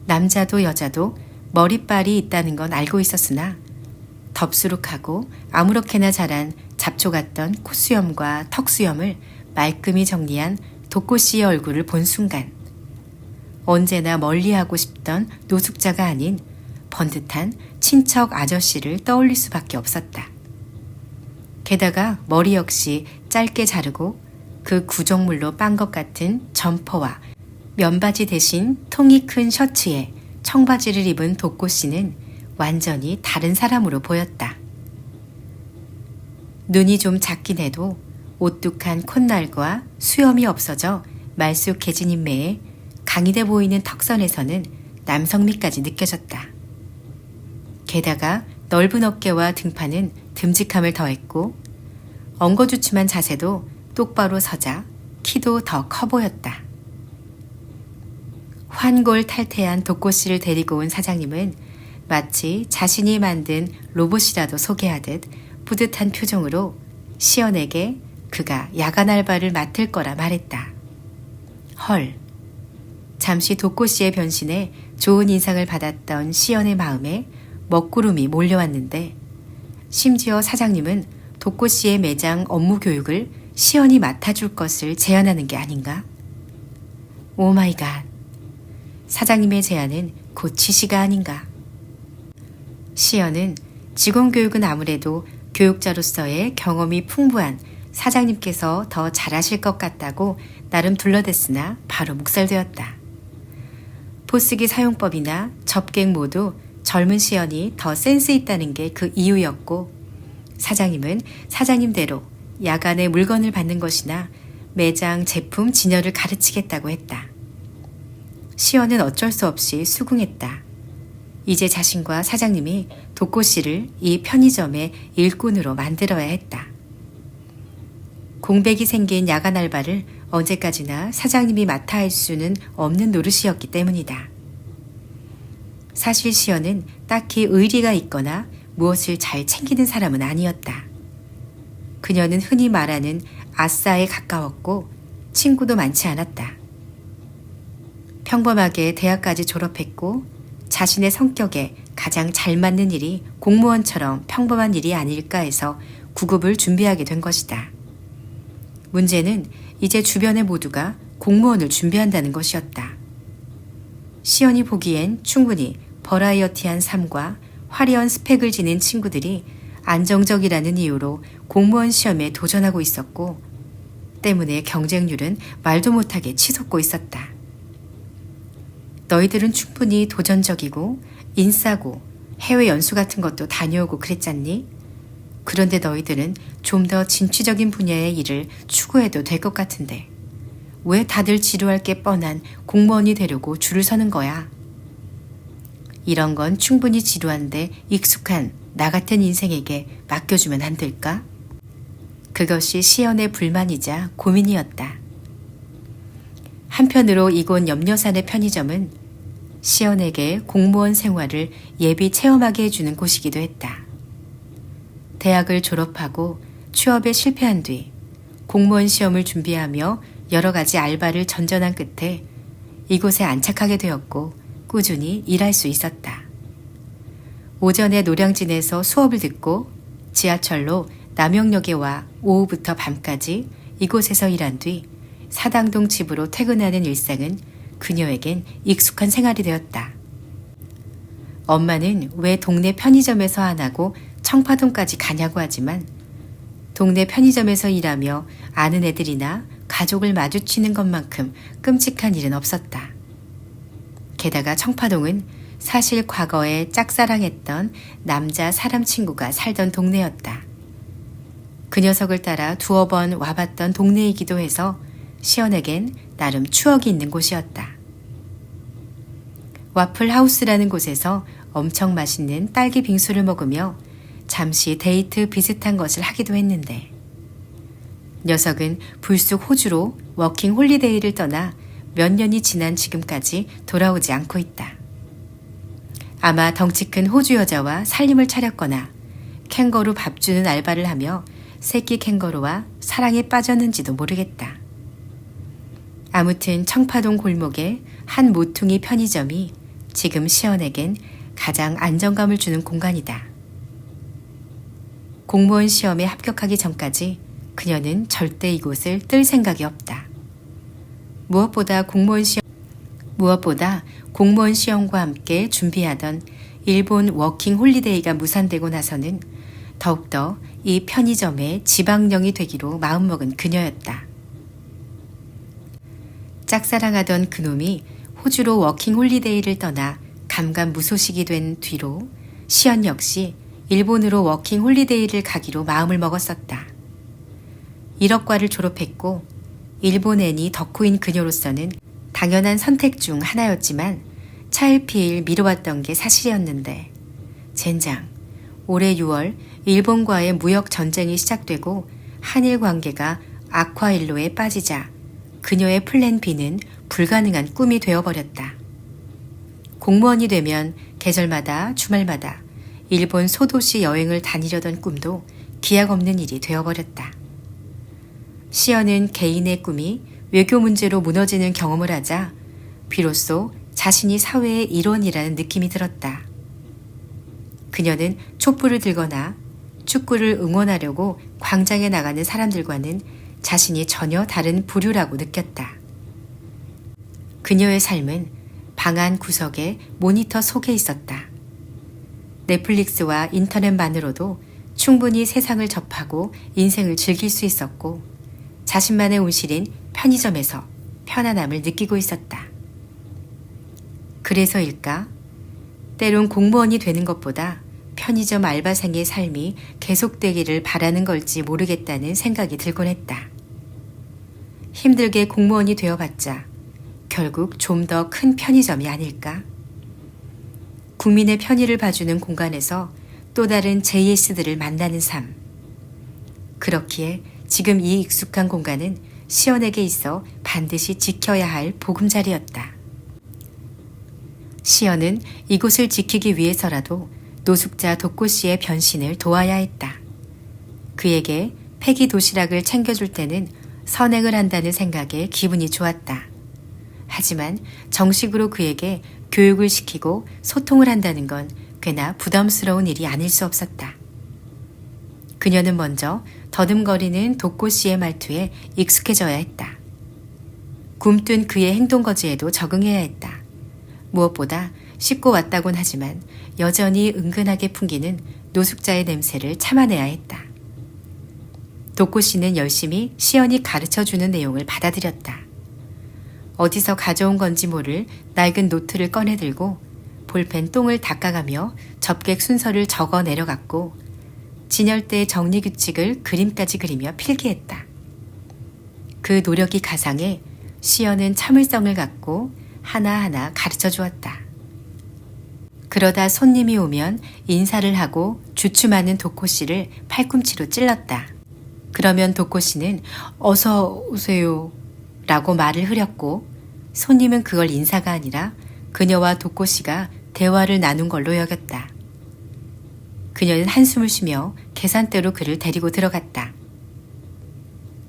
남자도 여자도 머리빨이 있다는 건 알고 있었으나 덥수룩하고 아무렇게나 자란 잡초 같던 콧수염과 턱수염을 말끔히 정리한 도꼬 씨의 얼굴을 본 순간 언제나 멀리하고 싶던 노숙자가 아닌 번듯한 친척 아저씨를 떠올릴 수밖에 없었다. 게다가 머리 역시 짧게 자르고 그 구정물로 빤 것 같은 점퍼와 면바지 대신 통이 큰 셔츠에 청바지를 입은 도꼬 씨는 완전히 다른 사람으로 보였다. 눈이 좀 작긴 해도 오뚝한 콧날과 수염이 없어져 말쑥해진 인매에 강인해 보이는 턱선에서는 남성미까지 느껴졌다. 게다가 넓은 어깨와 등판은 듬직함을 더했고 엉거주춤한 자세도 똑바로 서자 키도 더 커 보였다. 환골탈태한 독고씨를 데리고 온 사장님은 마치 자신이 만든 로봇이라도 소개하듯 뿌듯한 표정으로 시연에게 그가 야간 알바를 맡을 거라 말했다. 헐. 잠시 독고씨의 변신에 좋은 인상을 받았던 시연의 마음에 먹구름이 몰려왔는데 심지어 사장님은 독고씨의 매장 업무 교육을 시연이 맡아줄 것을 제안하는 게 아닌가? 오마이갓. 사장님의 제안은 곧 지시가 아닌가? 시연은 직원 교육은 아무래도 교육자로서의 경험이 풍부한 사장님께서 더 잘하실 것 같다고 나름 둘러댔으나 바로 묵살되었다. 포스기 사용법이나 접객 모두 젊은 시연이 더 센스 있다는 게 그 이유였고 사장님은 사장님대로 야간에 물건을 받는 것이나 매장 제품 진열을 가르치겠다고 했다. 시연은 어쩔 수 없이 수긍했다. 이제 자신과 사장님이 독고씨를 이 편의점의 일꾼으로 만들어야 했다. 공백이 생긴 야간 알바를 언제까지나 사장님이 맡아 할 수는 없는 노릇이었기 때문이다. 사실 시연은 딱히 의리가 있거나 무엇을 잘 챙기는 사람은 아니었다. 그녀는 흔히 말하는 아싸에 가까웠고 친구도 많지 않았다. 평범하게 대학까지 졸업했고 자신의 성격에 가장 잘 맞는 일이 공무원처럼 평범한 일이 아닐까 해서 구급을 준비하게 된 것이다. 문제는 이제 주변의 모두가 공무원을 준비한다는 것이었다. 시연이 보기엔 충분히 버라이어티한 삶과 화려한 스펙을 지닌 친구들이 안정적이라는 이유로 공무원 시험에 도전하고 있었고 때문에 경쟁률은 말도 못하게 치솟고 있었다. 너희들은 충분히 도전적이고 인싸고 해외 연수 같은 것도 다녀오고 그랬잖니? 그런데 너희들은 좀 더 진취적인 분야의 일을 추구해도 될 것 같은데 왜 다들 지루할 게 뻔한 공무원이 되려고 줄을 서는 거야? 이런 건 충분히 지루한데 익숙한 나 같은 인생에게 맡겨주면 안 될까? 그것이 시연의 불만이자 고민이었다. 한편으로 이곳 염려산의 편의점은 시연에게 공무원 생활을 예비 체험하게 해주는 곳이기도 했다. 대학을 졸업하고 취업에 실패한 뒤 공무원 시험을 준비하며 여러 가지 알바를 전전한 끝에 이곳에 안착하게 되었고 꾸준히 일할 수 있었다. 오전에 노량진에서 수업을 듣고 지하철로 남영역에 와 오후부터 밤까지 이곳에서 일한 뒤 사당동 집으로 퇴근하는 일상은 그녀에겐 익숙한 생활이 되었다. 엄마는 왜 동네 편의점에서 안 하고 청파동까지 가냐고 하지만 동네 편의점에서 일하며 아는 애들이나 가족을 마주치는 것만큼 끔찍한 일은 없었다. 게다가 청파동은 사실 과거에 짝사랑했던 남자 사람 친구가 살던 동네였다. 그 녀석을 따라 두어 번 와봤던 동네이기도 해서 시연에겐 나름 추억이 있는 곳이었다. 와플하우스라는 곳에서 엄청 맛있는 딸기 빙수를 먹으며 잠시 데이트 비슷한 것을 하기도 했는데 녀석은 불쑥 호주로 워킹 홀리데이를 떠나 몇 년이 지난 지금까지 돌아오지 않고 있다. 아마 덩치 큰 호주 여자와 살림을 차렸거나 캥거루 밥 주는 알바를 하며 새끼 캥거루와 사랑에 빠졌는지도 모르겠다. 아무튼 청파동 골목의 한 모퉁이 편의점이 지금 시연에겐 가장 안정감을 주는 공간이다. 공무원 시험에 합격하기 전까지 그녀는 절대 이곳을 뜰 생각이 없다. 무엇보다 공무원 시험과 함께 준비하던 일본 워킹 홀리데이가 무산되고 나서는 더욱더 이 편의점의 지방령이 되기로 마음먹은 그녀였다. 짝사랑하던 그놈이 호주로 워킹 홀리데이를 떠나 감감무소식이 된 뒤로 시연 역시 일본으로 워킹 홀리데이를 가기로 마음을 먹었었다. 1억과를 졸업했고 일본 애니 덕후인 그녀로서는 당연한 선택 중 하나였지만 차일피일 미뤄왔던 게 사실이었는데 젠장 올해 6월 일본과의 무역 전쟁이 시작되고 한일 관계가 아쿠아일로에 빠지자 그녀의 플랜 B는 불가능한 꿈이 되어버렸다. 공무원이 되면 계절마다 주말마다 일본 소도시 여행을 다니려던 꿈도 기약 없는 일이 되어버렸다. 시연은 개인의 꿈이 외교 문제로 무너지는 경험을 하자 비로소 자신이 사회의 일원이라는 느낌이 들었다. 그녀는 촛불을 들거나 축구를 응원하려고 광장에 나가는 사람들과는 자신이 전혀 다른 부류라고 느꼈다. 그녀의 삶은 방 안 구석에 모니터 속에 있었다. 넷플릭스와 인터넷만으로도 충분히 세상을 접하고 인생을 즐길 수 있었고 자신만의 온실인 편의점에서 편안함을 느끼고 있었다. 그래서일까? 때론 공무원이 되는 것보다 편의점 알바생의 삶이 계속되기를 바라는 걸지 모르겠다는 생각이 들곤 했다. 힘들게 공무원이 되어봤자 결국 좀 더 큰 편의점이 아닐까? 국민의 편의를 봐주는 공간에서 또 다른 JS들을 만나는 삶. 그렇기에 지금 이 익숙한 공간은 시연에게 있어 반드시 지켜야 할 보금자리였다. 시연은 이곳을 지키기 위해서라도 노숙자 도꼬 씨의 변신을 도와야 했다. 그에게 폐기 도시락을 챙겨줄 때는 선행을 한다는 생각에 기분이 좋았다. 하지만 정식으로 그에게 교육을 시키고 소통을 한다는 건 꽤나 부담스러운 일이 아닐 수 없었다. 그녀는 먼저 더듬거리는 도꼬 씨의 말투에 익숙해져야 했다. 굼뜬 그의 행동거지에도 적응해야 했다. 무엇보다 씻고 왔다곤 하지만 여전히 은근하게 풍기는 노숙자의 냄새를 참아내야 했다. 도꼬 씨는 열심히 시연이 가르쳐주는 내용을 받아들였다. 어디서 가져온 건지 모를 낡은 노트를 꺼내들고 볼펜 똥을 닦아가며 접객 순서를 적어 내려갔고 진열대의 정리규칙을 그림까지 그리며 필기했다. 그 노력이 가상해 시연은 참을성을 갖고 하나하나 가르쳐 주었다. 그러다 손님이 오면 인사를 하고 주춤하는 도꼬 씨를 팔꿈치로 찔렀다. 그러면 도꼬 씨는 어서 오세요 라고 말을 흐렸고 손님은 그걸 인사가 아니라 그녀와 도꼬 씨가 대화를 나눈 걸로 여겼다. 그녀는 한숨을 쉬며 계산대로 그를 데리고 들어갔다.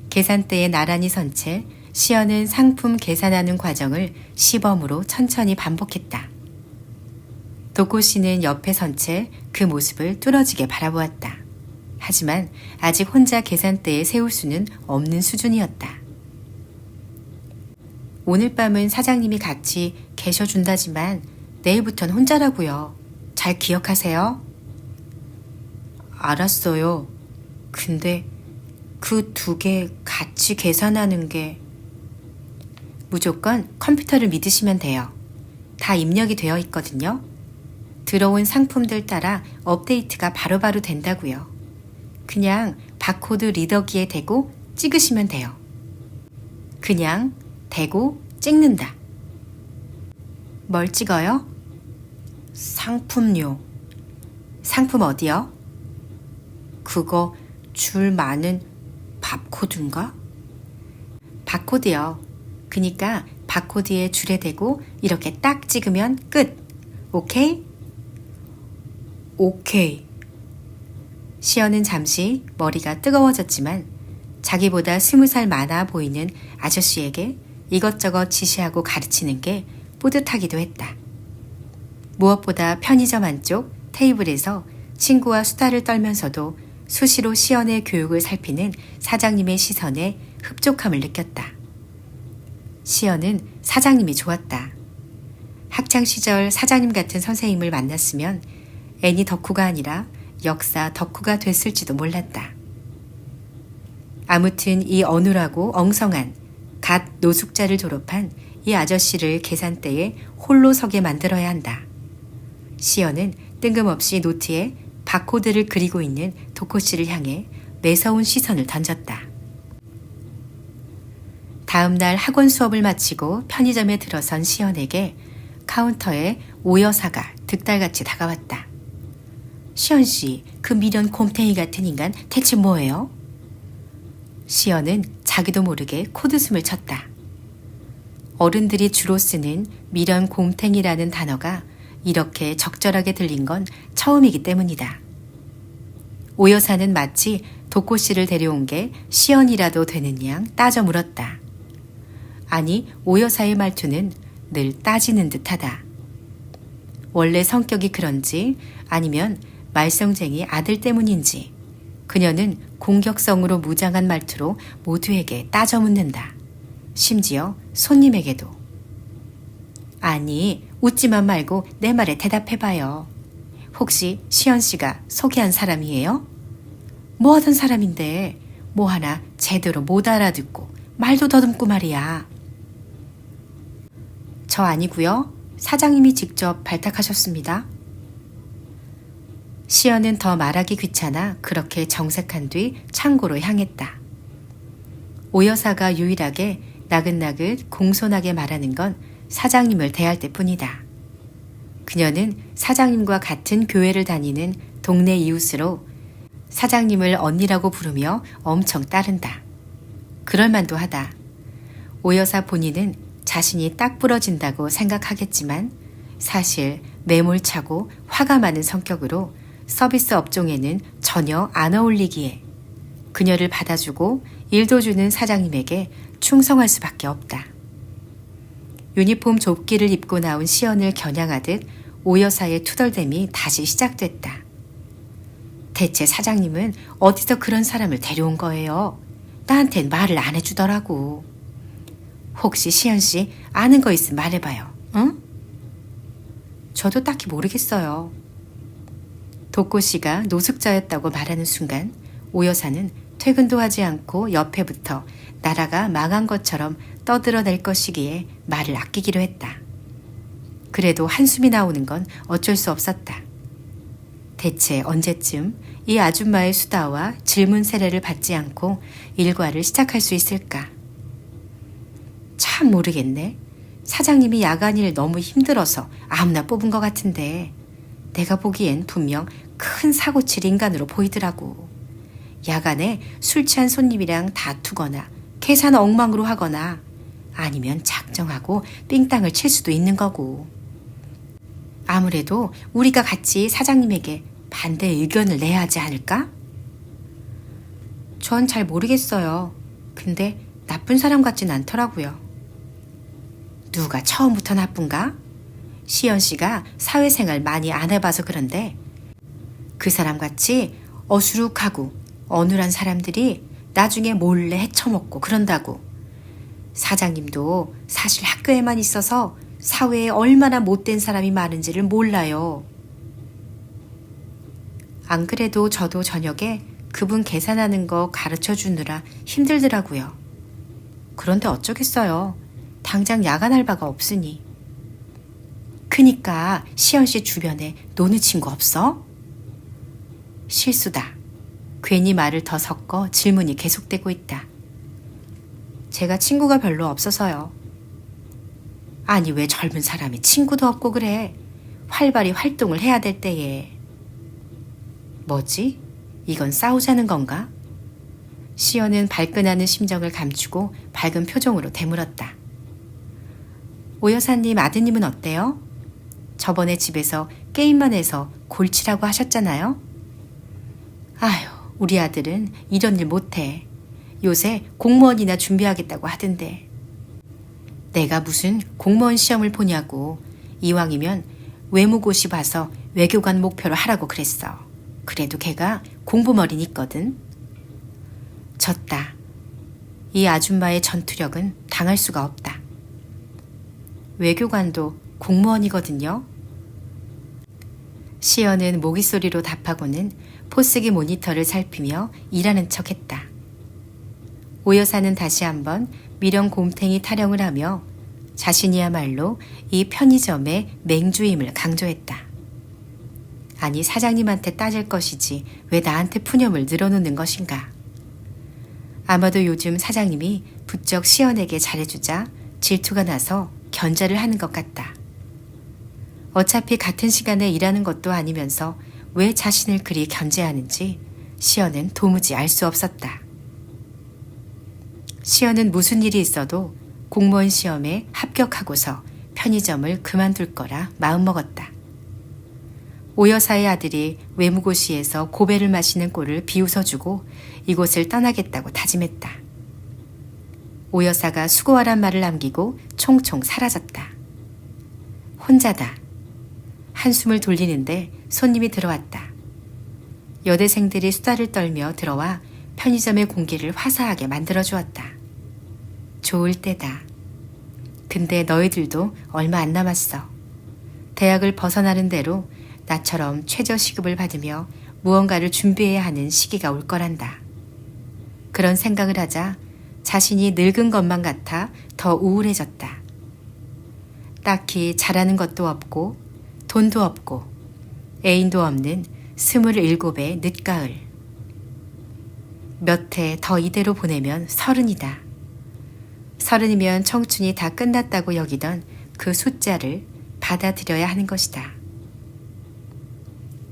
계산대에 나란히 선 채 시연은 상품 계산하는 과정을 시범으로 천천히 반복했다. 도꼬 씨는 옆에 선 채 그 모습을 뚫어지게 바라보았다. 하지만 아직 혼자 계산대에 세울 수는 없는 수준이었다. 오늘 밤은 사장님이 같이 계셔준다지만 내일부터는 혼자라고요. 잘 기억하세요. 알았어요. 근데 그 두 개 같이 계산하는 게 무조건 컴퓨터를 믿으시면 돼요. 다 입력이 되어 있거든요. 들어온 상품들 따라 업데이트가 바로바로 된다고요. 그냥 바코드 리더기에 대고 찍으시면 돼요. 그냥 대고 찍는다. 뭘 찍어요? 상품요. 상품 어디요? 그거 줄 많은 바코드인가? 바코드요. 그니까 바코드에 줄에 대고 이렇게 딱 찍으면 끝. 오케이? 오케이. 시연은 잠시 머리가 뜨거워졌지만 자기보다 20살 많아 보이는 아저씨에게 이것저것 지시하고 가르치는 게 뿌듯하기도 했다. 무엇보다 편의점 안쪽 테이블에서 친구와 수다를 떨면서도 수시로 시연의 교육을 살피는 사장님의 시선에 흡족함을 느꼈다. 시연은 사장님이 좋았다. 학창시절 사장님 같은 선생님을 만났으면 애니 덕후가 아니라 역사 덕후가 됐을지도 몰랐다. 아무튼 이 어눌하고 엉성한 갓 노숙자를 졸업한 이 아저씨를 계산대에 홀로 서게 만들어야 한다. 시연은 뜬금없이 노트에 바코드를 그리고 있는 도꼬 씨를 향해 매서운 시선을 던졌다. 다음 날 학원 수업을 마치고 편의점에 들어선 시연에게 카운터에 오 여사가 득달같이 다가왔다. 시연 씨, 그 미련 곰탱이 같은 인간 대체 뭐예요? 시연은 자기도 모르게 코드숨을 쳤다. 어른들이 주로 쓰는 미련 곰탱이라는 단어가 이렇게 적절하게 들린 건 처음이기 때문이다. 오 여사는 마치 도코 씨를 데려온 게 시연이라도 되는 양 따져 물었다. 아니, 오 여사의 말투는 늘 따지는 듯하다. 원래 성격이 그런지 아니면 말썽쟁이 아들 때문인지 그녀는 공격성으로 무장한 말투로 모두에게 따져 묻는다. 심지어 손님에게도. 아니, 웃지만 말고 내 말에 대답해봐요. 혹시 시연 씨가 소개한 사람이에요? 뭐 하던 사람인데 뭐 하나 제대로 못 알아듣고 말도 더듬고 말이야. 저 아니고요. 사장님이 직접 발탁하셨습니다. 시연은 더 말하기 귀찮아 그렇게 정색한 뒤 창고로 향했다. 오 여사가 유일하게 나긋나긋 공손하게 말하는 건 사장님을 대할 때뿐이다. 그녀는 사장님과 같은 교회를 다니는 동네 이웃으로 사장님을 언니라고 부르며 엄청 따른다. 그럴만도 하다. 오 여사 본인은 자신이 딱 부러진다고 생각하겠지만 사실 매몰차고 화가 많은 성격으로 서비스 업종에는 전혀 안 어울리기에 그녀를 받아주고 일도 주는 사장님에게 충성할 수밖에 없다. 유니폼 좁기를 입고 나온 시연을 겨냥하듯 오 여사의 투덜댐이 다시 시작됐다. 대체 사장님은 어디서 그런 사람을 데려온 거예요? 나한텐 말을 안 해주더라고. 혹시 시연 씨 아는 거 있으면 말해봐요. 응? 저도 딱히 모르겠어요. 도코 씨가 노숙자였다고 말하는 순간 오 여사는 퇴근도 하지 않고 옆에 붙어 나라가 망한 것처럼 떠들어낼 것이기에 말을 아끼기로 했다. 그래도 한숨이 나오는 건 어쩔 수 없었다. 대체 언제쯤 이 아줌마의 수다와 질문 세례를 받지 않고 일과를 시작할 수 있을까? 참 모르겠네. 사장님이 야간일 너무 힘들어서 아무나 뽑은 것 같은데 내가 보기엔 분명 큰 사고 칠 인간으로 보이더라고. 야간에 술 취한 손님이랑 다투거나 계산 엉망으로 하거나 아니면 작정하고 삥땅을 칠 수도 있는 거고. 아무래도 우리가 같이 사장님에게 반대 의견을 내야 하지 않을까? 전 잘 모르겠어요. 근데 나쁜 사람 같진 않더라고요. 누가 처음부터 나쁜가? 시연 씨가 사회생활 많이 안 해봐서 그런데 그 사람같이 어수룩하고 어눌한 사람들이 나중에 몰래 헤쳐먹고 그런다고. 사장님도 사실 학교에만 있어서 사회에 얼마나 못된 사람이 많은지를 몰라요. 안 그래도 저도 저녁에 그분 계산하는 거 가르쳐 주느라 힘들더라고요. 그런데 어쩌겠어요. 당장 야간 알바가 없으니. 그니까 시연 씨 주변에 노는 친구 없어? 실수다. 괜히 말을 더 섞어 질문이 계속되고 있다. 제가 친구가 별로 없어서요. 아니 왜 젊은 사람이 친구도 없고 그래. 활발히 활동을 해야 될 때에. 뭐지? 이건 싸우자는 건가? 시연은 발끈하는 심정을 감추고 밝은 표정으로 되물었다. 오 여사님 아드님은 어때요? 저번에 집에서 게임만 해서 골치라고 하셨잖아요. 아휴, 우리 아들은 이런 일 못해. 요새 공무원이나 준비하겠다고 하던데. 내가 무슨 공무원 시험을 보냐고. 이왕이면 외무고시 봐서 외교관 목표로 하라고 그랬어. 그래도 걔가 공부머리는 있거든. 졌다. 이 아줌마의 전투력은 당할 수가 없다. 외교관도 공무원이거든요. 시연은 모기소리로 답하고는 포스기 모니터를 살피며 일하는 척했다. 오 여사는 다시 한번 미련 곰탱이 타령을 하며 자신이야말로 이 편의점의 맹주임을 강조했다. 아니 사장님한테 따질 것이지 왜 나한테 푸념을 늘어놓는 것인가. 아마도 요즘 사장님이 부쩍 시연에게 잘해주자 질투가 나서 견제를 하는 것 같다. 어차피 같은 시간에 일하는 것도 아니면서 왜 자신을 그리 견제하는지 시연은 도무지 알 수 없었다. 시연은 무슨 일이 있어도 공무원 시험에 합격하고서 편의점을 그만둘 거라 마음먹었다. 오 여사의 아들이 외무고시에서 고배를 마시는 꼴을 비웃어주고 이곳을 떠나겠다고 다짐했다. 오 여사가 수고하란 말을 남기고 총총 사라졌다. 혼자다. 한숨을 돌리는데 손님이 들어왔다. 여대생들이 수다를 떨며 들어와 편의점의 공기를 화사하게 만들어주었다. 좋을 때다. 근데 너희들도 얼마 안 남았어. 대학을 벗어나는 대로 나처럼 최저시급을 받으며 무언가를 준비해야 하는 시기가 올 거란다. 그런 생각을 하자 자신이 늙은 것만 같아 더 우울해졌다. 딱히 잘하는 것도 없고 돈도 없고 애인도 없는 27의 늦가을. 몇 해 더 이대로 보내면 30이다. 30이면 청춘이 다 끝났다고 여기던 그 숫자를 받아들여야 하는 것이다.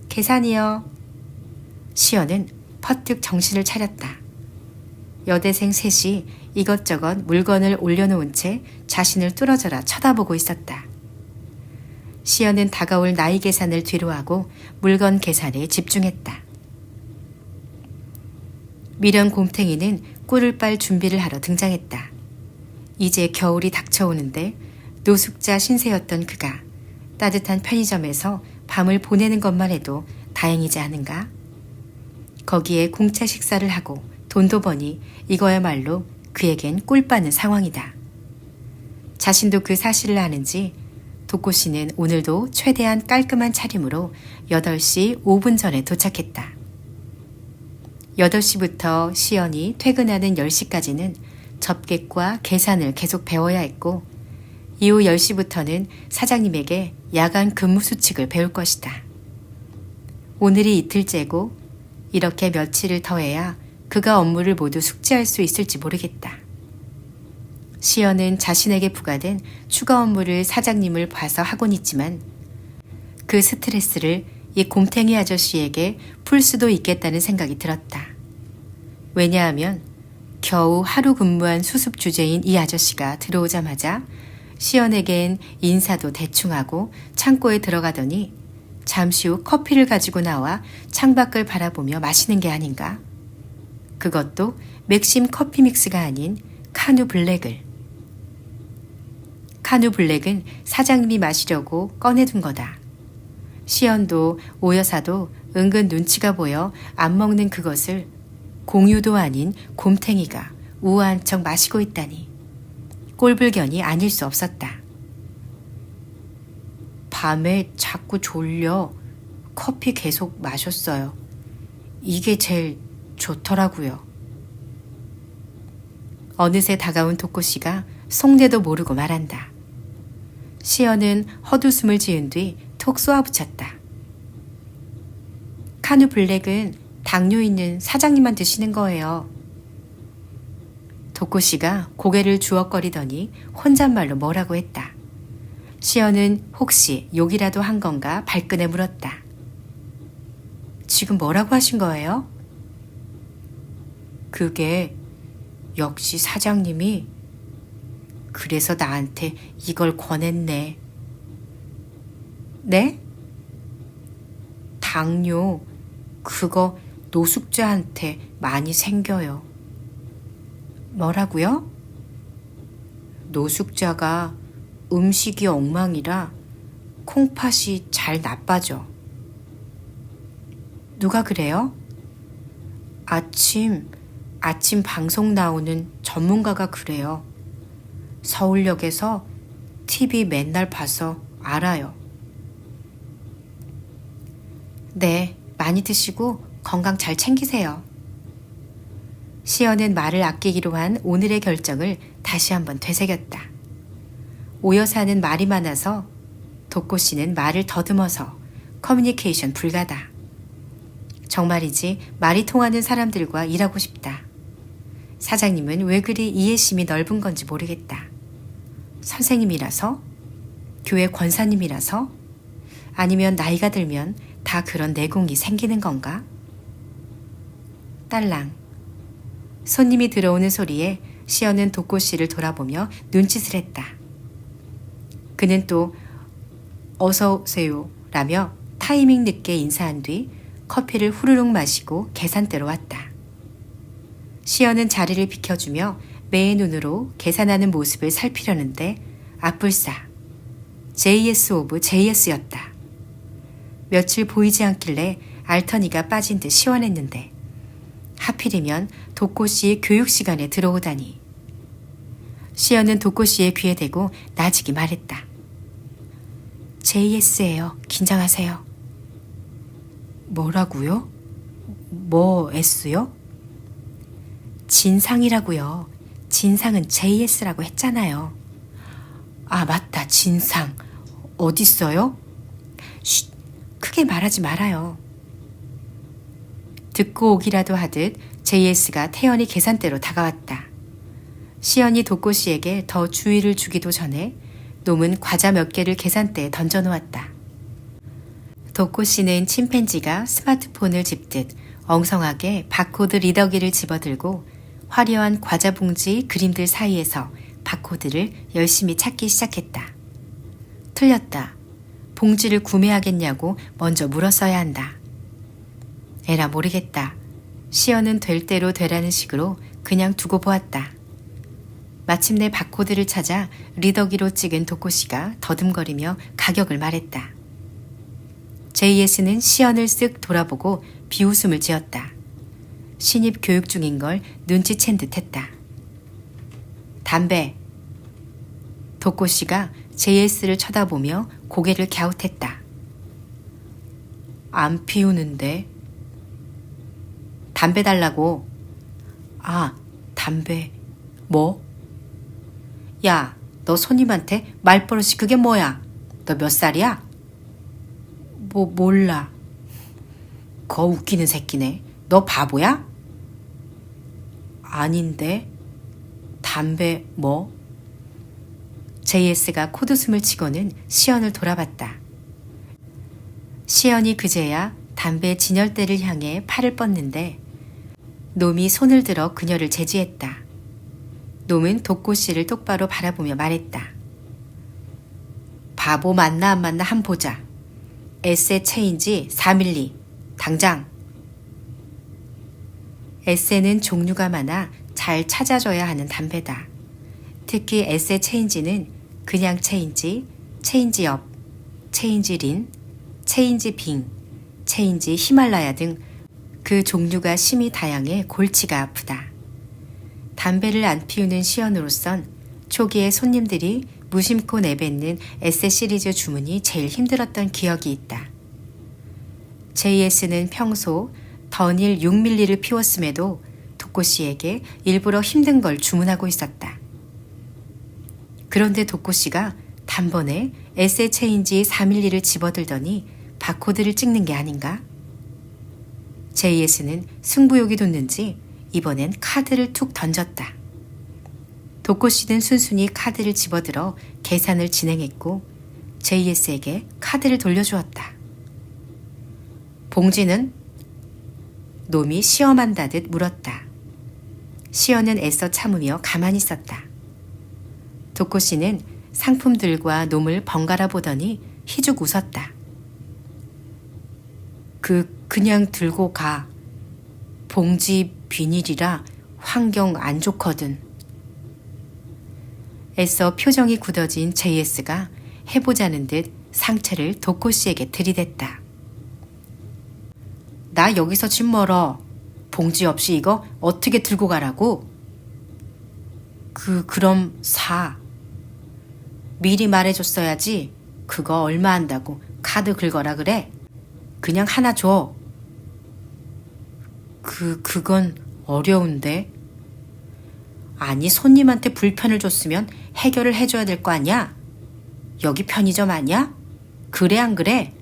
계산이요. 시연은 퍼뜩 정신을 차렸다. 여대생 셋이 이것저것 물건을 올려놓은 채 자신을 뚫어져라 쳐다보고 있었다. 시연은 다가올 나이 계산을 뒤로하고 물건 계산에 집중했다. 미련 곰탱이는 꿀을 빨 준비를 하러 등장했다. 이제 겨울이 닥쳐오는데 노숙자 신세였던 그가 따뜻한 편의점에서 밤을 보내는 것만 해도 다행이지 않은가? 거기에 공짜 식사를 하고 돈도 버니 이거야말로 그에겐 꿀 빠는 상황이다. 자신도 그 사실을 아는지 도꼬 씨는 오늘도 최대한 깔끔한 차림으로 8시 5분 전에 도착했다. 8시부터 시연이 퇴근하는 10시까지는 접객과 계산을 계속 배워야 했고 이후 10시부터는 사장님에게 야간 근무 수칙을 배울 것이다. 오늘이 이틀째고 이렇게 며칠을 더해야 그가 업무를 모두 숙지할 수 있을지 모르겠다. 시연은 자신에게 부과된 추가 업무를 사장님을 봐서 하곤 있지만 그 스트레스를 이 곰탱이 아저씨에게 풀 수도 있겠다는 생각이 들었다. 왜냐하면 겨우 하루 근무한 수습 주제인 이 아저씨가 들어오자마자 시연에겐 인사도 대충 하고 창고에 들어가더니 잠시 후 커피를 가지고 나와 창밖을 바라보며 마시는 게 아닌가? 그것도 맥심 커피 믹스가 아닌 카누 블랙을. 카누 블랙은 사장님이 마시려고 꺼내둔 거다. 시연도 오 여사도 은근 눈치가 보여 안 먹는 그것을 공유도 아닌 곰탱이가 우아한 척 마시고 있다니 꼴불견이 아닐 수 없었다. 밤에 자꾸 졸려 커피 계속 마셨어요. 이게 제일 좋더라고요. 어느새 다가온 도꼬 씨가 속내도 모르고 말한다. 시연은 헛웃음을 지은 뒤 톡 쏘아붙였다. 카누 블랙은 당뇨 있는 사장님만 드시는 거예요. 도꼬 씨가 고개를 주걱거리더니 혼잣말로 뭐라고 했다. 시연은 혹시 욕이라도 한 건가 발끈해 물었다. 지금 뭐라고 하신 거예요? 그게 역시 사장님이 그래서 나한테 이걸 권했네. 네? 당뇨 그거 노숙자한테 많이 생겨요. 뭐라고요? 노숙자가 음식이 엉망이라 콩팥이 잘 나빠져. 누가 그래요? 아침 방송 나오는 전문가가 그래요. 서울역에서 TV 맨날 봐서 알아요. 네, 많이 드시고 건강 잘 챙기세요. 시연은 말을 아끼기로 한 오늘의 결정을 다시 한번 되새겼다. 오 여사는 말이 많아서 도꼬 씨는 말을 더듬어서 커뮤니케이션 불가다. 정말이지 말이 통하는 사람들과 일하고 싶다. 사장님은 왜 그리 이해심이 넓은 건지 모르겠다. 선생님이라서? 교회 권사님이라서? 아니면 나이가 들면 다 그런 내공이 생기는 건가? 딸랑. 손님이 들어오는 소리에 시연은 도꼬 씨를 돌아보며 눈짓을 했다. 그는 또 어서 오세요 라며 타이밍 늦게 인사한 뒤 커피를 후루룩 마시고 계산대로 왔다. 시연은 자리를 비켜주며 매의 눈으로 계산하는 모습을 살피려는데 아뿔싸 JS 오브 JS였다. 며칠 보이지 않길래 알터니가 빠진 듯 시원했는데 하필이면 도꼬 씨의 교육 시간에 들어오다니. 시연은 도꼬 씨의 귀에 대고 나직이 말했다. JS예요. 긴장하세요. 뭐라고요? 뭐 S요? 진상이라고요. 진상은 JS라고 했잖아요. 아 맞다. 진상. 어딨어요? 쉿. 크게 말하지 말아요. 듣고 오기라도 하듯 JS가 태연이 계산대로 다가왔다. 시연이 도꼬 씨에게 더 주의를 주기도 전에 놈은 과자 몇 개를 계산대에 던져놓았다. 도꼬 씨는 침팬지가 스마트폰을 집듯 엉성하게 바코드 리더기를 집어들고 화려한 과자 봉지 그림들 사이에서 바코드를 열심히 찾기 시작했다. 틀렸다. 봉지를 구매하겠냐고 먼저 물었어야 한다. 에라 모르겠다. 시연은 될 대로 되라는 식으로 그냥 두고 보았다. 마침내 바코드를 찾아 리더기로 찍은 도꼬 씨가 더듬거리며 가격을 말했다. JS는 시연을 쓱 돌아보고 비웃음을 지었다. 신입 교육 중인 걸 눈치챈 듯 했다. 담배. 도꼬 씨가 JS를 쳐다보며 고개를 갸웃했다. 안 피우는데. 담배 달라고. 아, 담배. 뭐? 야, 너 손님한테 말버릇이 그게 뭐야? 너 몇 살이야? 몰라. 거 웃기는 새끼네. 너 바보야? 아닌데. 담배 뭐? JS가 코드숨을 치고는 시연을 돌아봤다. 시연이 그제야 담배 진열대를 향해 팔을 뻗는데 놈이 손을 들어 그녀를 제지했다. 놈은 도꼬 씨를 똑바로 바라보며 말했다. 바보 맞나 안 맞나 한 보자. 에세 체인지 4밀리. 당장. 에세는 종류가 많아 잘 찾아줘야 하는 담배다. 특히 에세 체인지는 그냥 체인지, 체인지업, 체인지린, 체인지빙, 체인지 히말라야 등 그 종류가 심히 다양해 골치가 아프다. 담배를 안 피우는 시연으로선 초기에 손님들이 무심코 내뱉는 에세 시리즈 주문이 제일 힘들었던 기억이 있다. JS는 평소 던일 6밀리를 피웠음에도 도꼬 씨에게 일부러 힘든 걸 주문하고 있었다. 그런데 도꼬 씨가 단번에 에세 체인지 4밀리를 집어들더니 바코드를 찍는 게 아닌가? JS는 승부욕이 돋는지 이번엔 카드를 툭 던졌다. 도꼬 씨는 순순히 카드를 집어들어 계산을 진행했고 JS에게 카드를 돌려주었다. 봉지는? 놈이 시험한다듯 물었다. 시연은 애써 참으며 가만히 있었다. 도꼬 씨는 상품들과 놈을 번갈아 보더니 희죽 웃었다. 그냥 들고 가. 봉지 비닐이라 환경 안 좋거든. 애써 표정이 굳어진 JS가 해보자는 듯 상체를 도꼬 씨에게 들이댔다. 나 여기서 집 멀어. 봉지 없이 이거 어떻게 들고 가라고? 그럼 사. 미리 말해줬어야지. 그거 얼마 한다고 카드 긁어라 그래? 그냥 하나 줘. 그건 어려운데. 아니 손님한테 불편을 줬으면 해결을 해줘야 될 거 아니야? 여기 편의점 아니야? 그래 안 그래?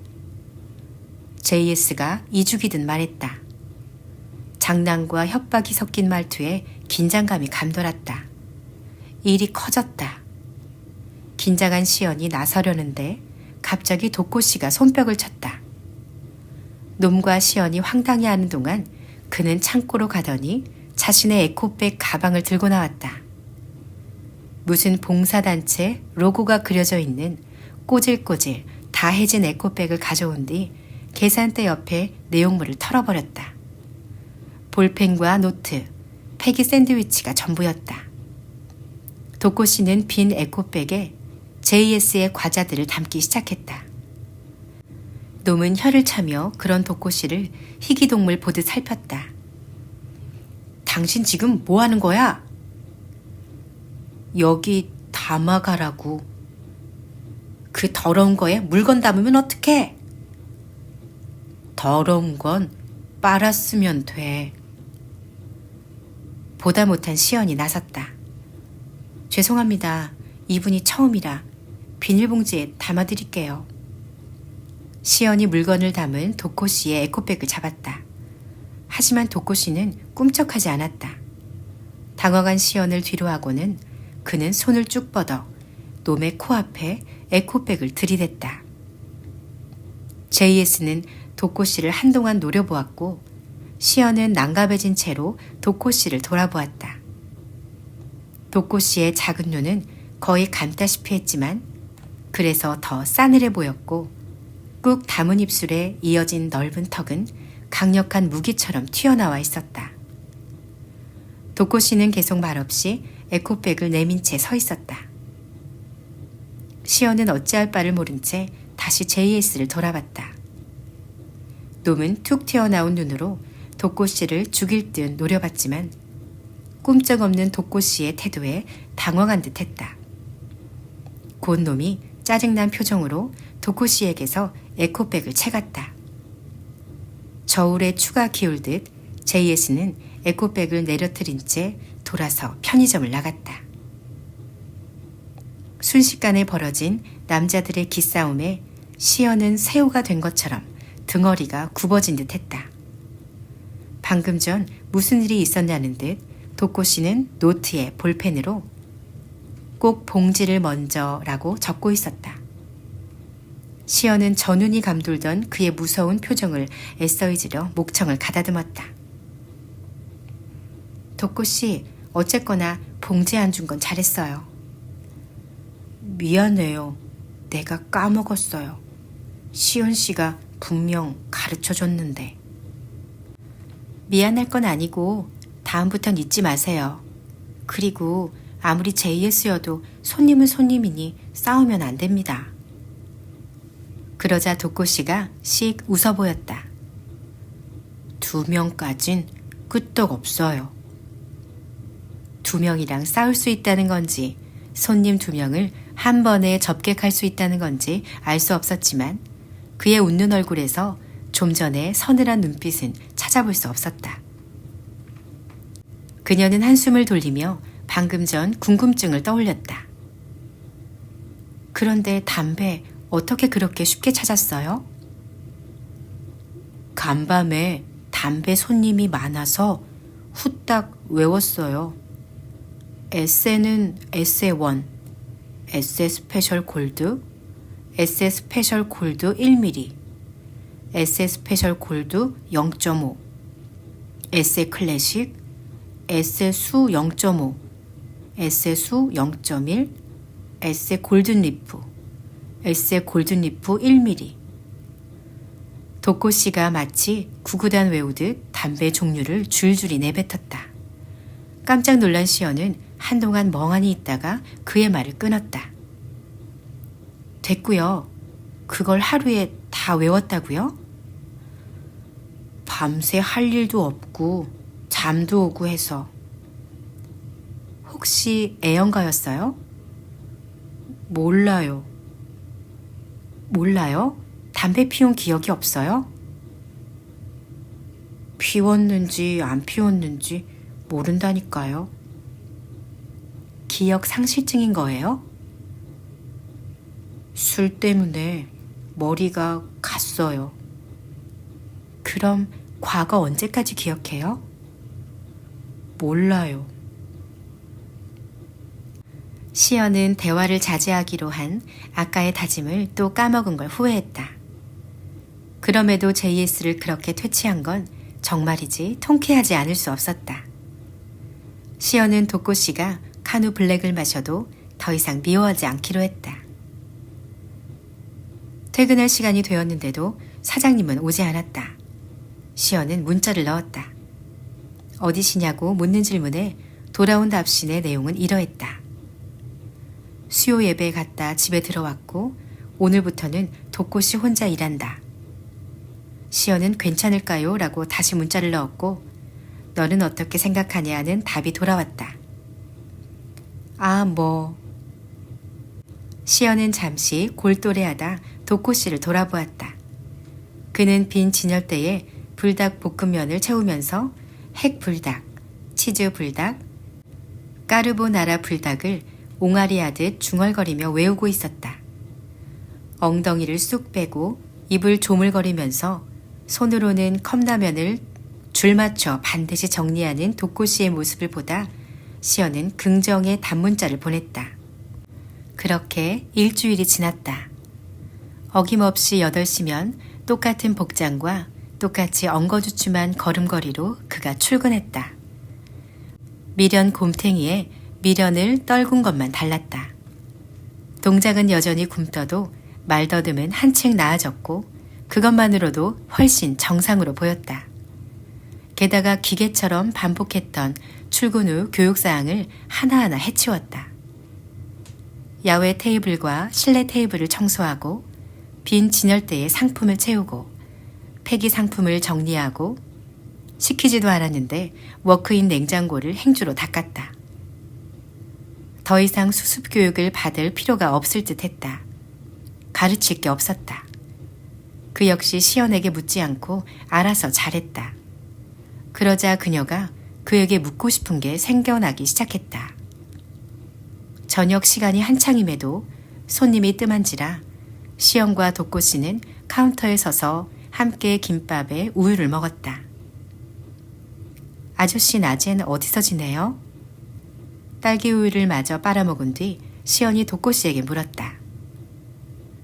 JS가 이죽이듯 말했다. 장난과 협박이 섞인 말투에 긴장감이 감돌았다. 일이 커졌다. 긴장한 시연이 나서려는데 갑자기 도꼬 씨가 손뼉을 쳤다. 놈과 시연이 황당해하는 동안 그는 창고로 가더니 자신의 에코백 가방을 들고 나왔다. 무슨 봉사단체 로고가 그려져 있는 꼬질꼬질 다 해진 에코백을 가져온 뒤 계산대 옆에 내용물을 털어버렸다. 볼펜과 노트, 폐기 샌드위치가 전부였다. 도코 씨는 빈 에코백에 JS의 과자들을 담기 시작했다. 놈은 혀를 차며 그런 도코 씨를 희귀동물 보듯 살폈다. 당신 지금 뭐 하는 거야? 여기 담아가라고. 그 더러운 거에 물건 담으면 어떡해? 더러운 건 빨았으면 돼. 보다 못한 시연이 나섰다. 죄송합니다. 이분이 처음이라 비닐봉지에 담아드릴게요. 시연이 물건을 담은 도코 씨의 에코백을 잡았다. 하지만 도코 씨는 꿈쩍하지 않았다. 당황한 시연을 뒤로하고는 그는 손을 쭉 뻗어 놈의 코앞에 에코백을 들이댔다. JS는 도코 씨를 한동안 노려보았고 시연은 난감해진 채로 도코 씨를 돌아보았다. 도코 씨의 작은 눈은 거의 감다시피 했지만 그래서 더 싸늘해 보였고 꾹 담은 입술에 이어진 넓은 턱은 강력한 무기처럼 튀어나와 있었다. 도코 씨는 계속 말없이 에코백을 내민 채 서 있었다. 시연은 어찌할 바를 모른 채 다시 JS를 돌아봤다. 놈은 툭 튀어나온 눈으로 도코 씨를 죽일 듯 노려봤지만 꿈쩍없는 도코 씨의 태도에 당황한 듯 했다. 곧 놈이 짜증난 표정으로 도코 씨에게서 에코백을 채갔다. 저울에 추가 기울듯 JS는 에코백을 내려뜨린 채 돌아서 편의점을 나갔다. 순식간에 벌어진 남자들의 기싸움에 시연은 새우가 된 것처럼 등허리가 굽어진 듯 했다. 방금 전 무슨 일이 있었냐는 듯 도코 씨는 노트에 볼펜으로 꼭 봉지를 먼저라고 적고 있었다. 시연은 전운이 감돌던 그의 무서운 표정을 애써 잊으려 목청을 가다듬었다. 도코 씨, 어쨌거나 봉지 안 준 건 잘했어요. 미안해요. 내가 까먹었어요. 시연 씨가 분명 가르쳐줬는데. 미안할 건 아니고 다음부턴 잊지 마세요. 그리고 아무리 JS여도 손님은 손님이니 싸우면 안 됩니다. 그러자 도코 씨가 씩 웃어 보였다. 2명까진 끄떡없어요. 2명이랑 싸울 수 있다는 건지 손님 2명을 한 번에 접객할 수 있다는 건지 알 수 없었지만 그의 웃는 얼굴에서 좀 전에 서늘한 눈빛은 찾아볼 수 없었다. 그녀는 한숨을 돌리며 방금 전 궁금증을 떠올렸다. 그런데 담배 어떻게 그렇게 쉽게 찾았어요? 간밤에 담배 손님이 많아서 후딱 외웠어요. 에세는 에세1, 에세 스페셜 골드, 에세 스페셜 골드 1mm, 에세 스페셜 골드 0.5, 에세 클래식, 에세 수 0.5, 에세 수 0.1, 에세 골든 리프, 에세 골든 리프 1mm. 도코 씨가 마치 구구단 외우듯 담배 종류를 줄줄이 내뱉었다. 깜짝 놀란 시연은 한동안 멍하니 있다가 그의 말을 끊었다. 됐고요. 그걸 하루에 다 외웠다고요? 밤새 할 일도 없고 잠도 오고 해서. 혹시 애연가였어요? 몰라요. 몰라요? 담배 피운 기억이 없어요? 피웠는지 안 피웠는지 모른다니까요. 기억 상실증인 거예요? 술 때문에 머리가 갔어요. 그럼 과거 언제까지 기억해요? 몰라요. 시연은 대화를 자제하기로 한 아까의 다짐을 또 까먹은 걸 후회했다. 그럼에도 JS를 그렇게 퇴치한 건 정말이지 통쾌하지 않을 수 없었다. 시연은 도코 씨가 카누 블랙을 마셔도 더 이상 미워하지 않기로 했다. 퇴근할 시간이 되었는데도 사장님은 오지 않았다. 시연은 문자를 넣었다. 어디시냐고 묻는 질문에 돌아온 답신의 내용은 이러했다. 수요 예배에 갔다 집에 들어왔고 오늘부터는 독고씨 혼자 일한다. 시연은 괜찮을까요? 라고 다시 문자를 넣었고 너는 어떻게 생각하냐는 답이 돌아왔다. 아, 뭐. 시연은 잠시 골똘해하다 독고씨를 돌아보았다. 그는 빈 진열대에 불닭 볶음면을 채우면서 핵불닭, 치즈불닭, 까르보나라 불닭을 옹알이하듯 중얼거리며 외우고 있었다. 엉덩이를 쑥 빼고 입을 조물거리면서 손으로는 컵라면을 줄 맞춰 반드시 정리하는 독고씨의 모습을 보다 시연은 긍정의 단문자를 보냈다. 그렇게 일주일이 지났다. 어김없이 8시면 똑같은 복장과 똑같이 엉거주춤한 걸음걸이로 그가 출근했다. 미련 곰탱이에 미련을 떨군 것만 달랐다. 동작은 여전히 굼떠도 말더듬은 한층 나아졌고 그것만으로도 훨씬 정상으로 보였다. 게다가 기계처럼 반복했던 출근 후 교육사항을 하나하나 해치웠다. 야외 테이블과 실내 테이블을 청소하고 빈 진열대에 상품을 채우고 폐기 상품을 정리하고 시키지도 않았는데 워크인 냉장고를 행주로 닦았다. 더 이상 수습 교육을 받을 필요가 없을 듯 했다. 가르칠 게 없었다. 그 역시 시연에게 묻지 않고 알아서 잘했다. 그러자 그녀가 그에게 묻고 싶은 게 생겨나기 시작했다. 저녁 시간이 한창임에도 손님이 뜸한지라 시연과 독고씨는 카운터에 서서 함께 김밥에 우유를 먹었다. 아저씨 낮엔 어디서 지내요? 딸기 우유를 마저 빨아먹은 뒤 시연이 독고씨에게 물었다.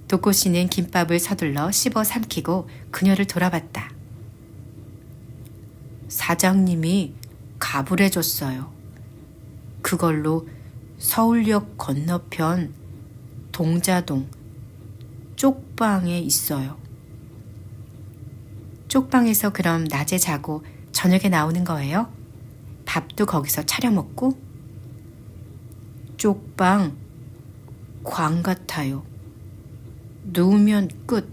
독고씨는 김밥을 서둘러 씹어 삼키고 그녀를 돌아봤다. 사장님이 갑을 해줬어요. 그걸로 서울역 건너편 동자동 쪽방에 있어요. 쪽방에서 그럼 낮에 자고 저녁에 나오는 거예요? 밥도 거기서 차려 먹고? 쪽방 광 같아요. 누우면 끝.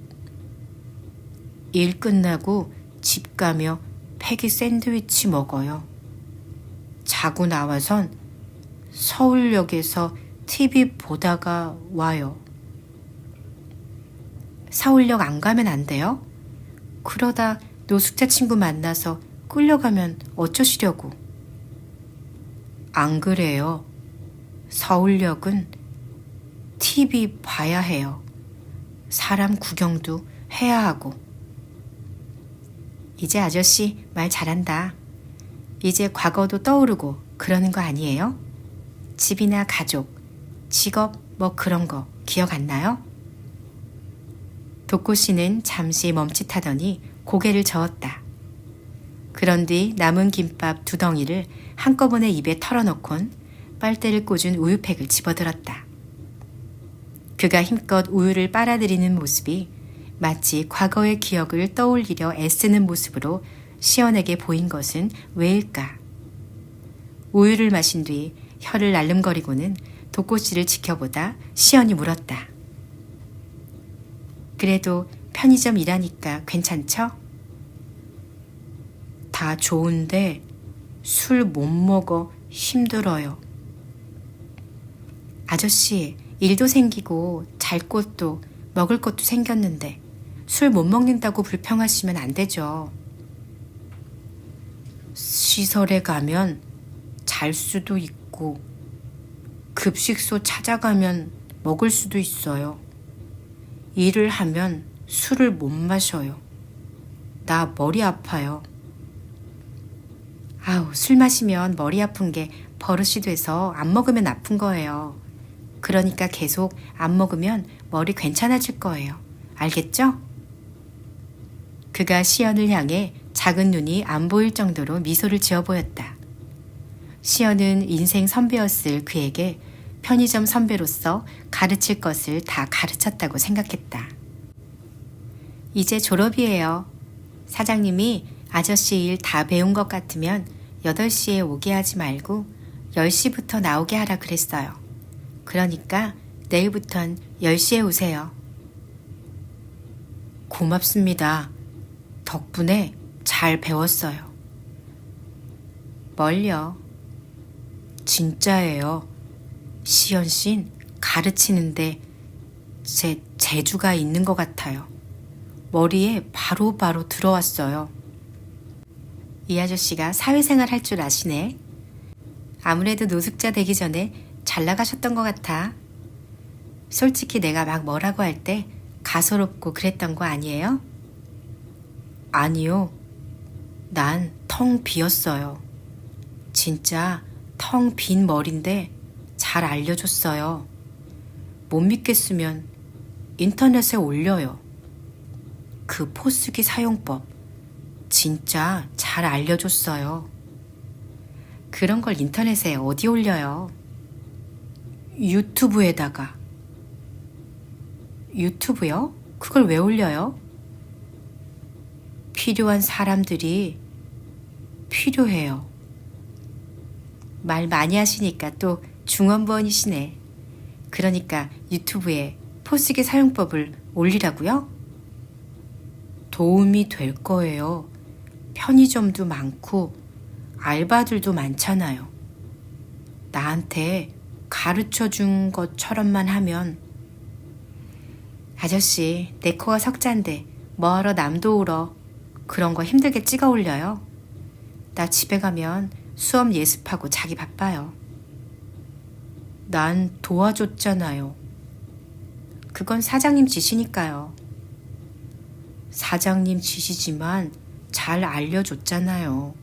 일 끝나고 집 가며 팩이 샌드위치 먹어요. 자고 나와선 서울역에서 TV 보다가 와요. 서울역 안 가면 안 돼요? 그러다 노숙자 친구 만나서 끌려가면 어쩌시려고. 안 그래요. 서울역은 TV 봐야 해요. 사람 구경도 해야 하고. 이제 아저씨 말 잘한다. 이제 과거도 떠오르고 그러는 거 아니에요? 집이나 가족, 직업 뭐 그런 거 기억 안 나요? 독고씨는 잠시 멈칫하더니 고개를 저었다. 그런 뒤 남은 김밥 2덩이를 한꺼번에 입에 털어넣곤 빨대를 꽂은 우유팩을 집어들었다. 그가 힘껏 우유를 빨아들이는 모습이 마치 과거의 기억을 떠올리려 애쓰는 모습으로 시연에게 보인 것은 왜일까? 우유를 마신 뒤 혀를 날름거리고는 독고씨를 지켜보다 시연이 물었다. 그래도 편의점 일하니까 괜찮죠? 다 좋은데 술 못 먹어 힘들어요. 아저씨, 일도 생기고 잘 곳도 먹을 것도 생겼는데 술 못 먹는다고 불평하시면 안 되죠. 시설에 가면 잘 수도 있고 급식소 찾아가면 먹을 수도 있어요. 일을 하면 술을 못 마셔요. 나 머리 아파요. 아우, 술 마시면 머리 아픈 게 버릇이 돼서 안 먹으면 아픈 거예요. 그러니까 계속 안 먹으면 머리 괜찮아질 거예요. 알겠죠? 그가 시연을 향해 작은 눈이 안 보일 정도로 미소를 지어 보였다. 시연은 인생 선배였을 그에게 편의점 선배로서 가르칠 것을 다 가르쳤다고 생각했다. 이제 졸업이에요. 사장님이 아저씨 일 다 배운 것 같으면 8시에 오게 하지 말고 10시부터 나오게 하라 그랬어요. 그러니까 내일부턴 10시에 오세요. 고맙습니다. 덕분에 잘 배웠어요. 뭘요? 진짜예요. 시연 씨는 가르치는데 제 재주가 있는 것 같아요. 머리에 바로바로 들어왔어요. 이 아저씨가 사회생활 할 줄 아시네. 아무래도 노숙자 되기 전에 잘 나가셨던 것 같아. 솔직히 내가 막 뭐라고 할 때 가소롭고 그랬던 거 아니에요? 아니요. 난 텅 비었어요. 진짜 텅 빈 머리인데 잘 알려줬어요. 못 믿겠으면 인터넷에 올려요. 그 포스기 사용법 진짜 잘 알려줬어요. 그런 걸 인터넷에 어디 올려요? 유튜브에다가. 유튜브요? 그걸 왜 올려요? 필요한 사람들이 필요해요. 말 많이 하시니까 또 중원부원이시네. 그러니까 유튜브에 포스기 사용법을 올리라고요? 도움이 될 거예요. 편의점도 많고 알바들도 많잖아요. 나한테 가르쳐 준 것처럼만 하면. 아저씨, 내 코가 석잔데 뭐하러 남도 울어. 그런 거 힘들게 찍어 올려요. 나 집에 가면 수업 예습하고 자기 바빠요. 난 도와줬잖아요. 그건 사장님 지시니까요. 사장님 지시지만 잘 알려줬잖아요.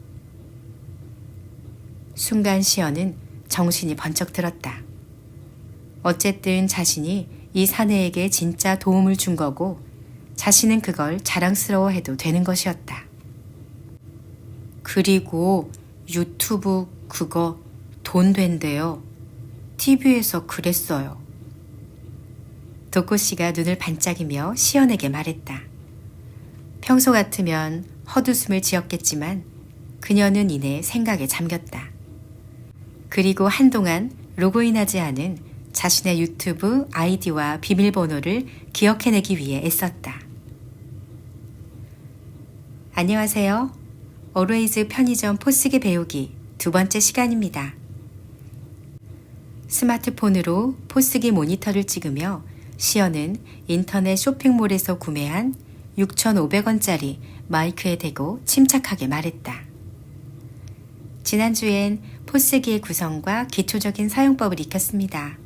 순간 시연은 정신이 번쩍 들었다. 어쨌든 자신이 이 사내에게 진짜 도움을 준 거고 자신은 그걸 자랑스러워해도 되는 것이었다. 그리고 유튜브 그거 돈 된대요. TV에서 그랬어요. 도코씨가 눈을 반짝이며 시연에게 말했다. 평소 같으면 헛웃음을 지었겠지만 그녀는 이내 생각에 잠겼다. 그리고 한동안 로그인하지 않은 자신의 유튜브 아이디와 비밀번호를 기억해내기 위해 애썼다. 안녕하세요. Always 편의점 포스기 배우기 2번째 시간입니다. 스마트폰으로 포스기 모니터를 찍으며 시연은 인터넷 쇼핑몰에서 구매한 6,500원짜리 마이크에 대고 침착하게 말했다. 지난주엔 포스기의 구성과 기초적인 사용법을 익혔습니다.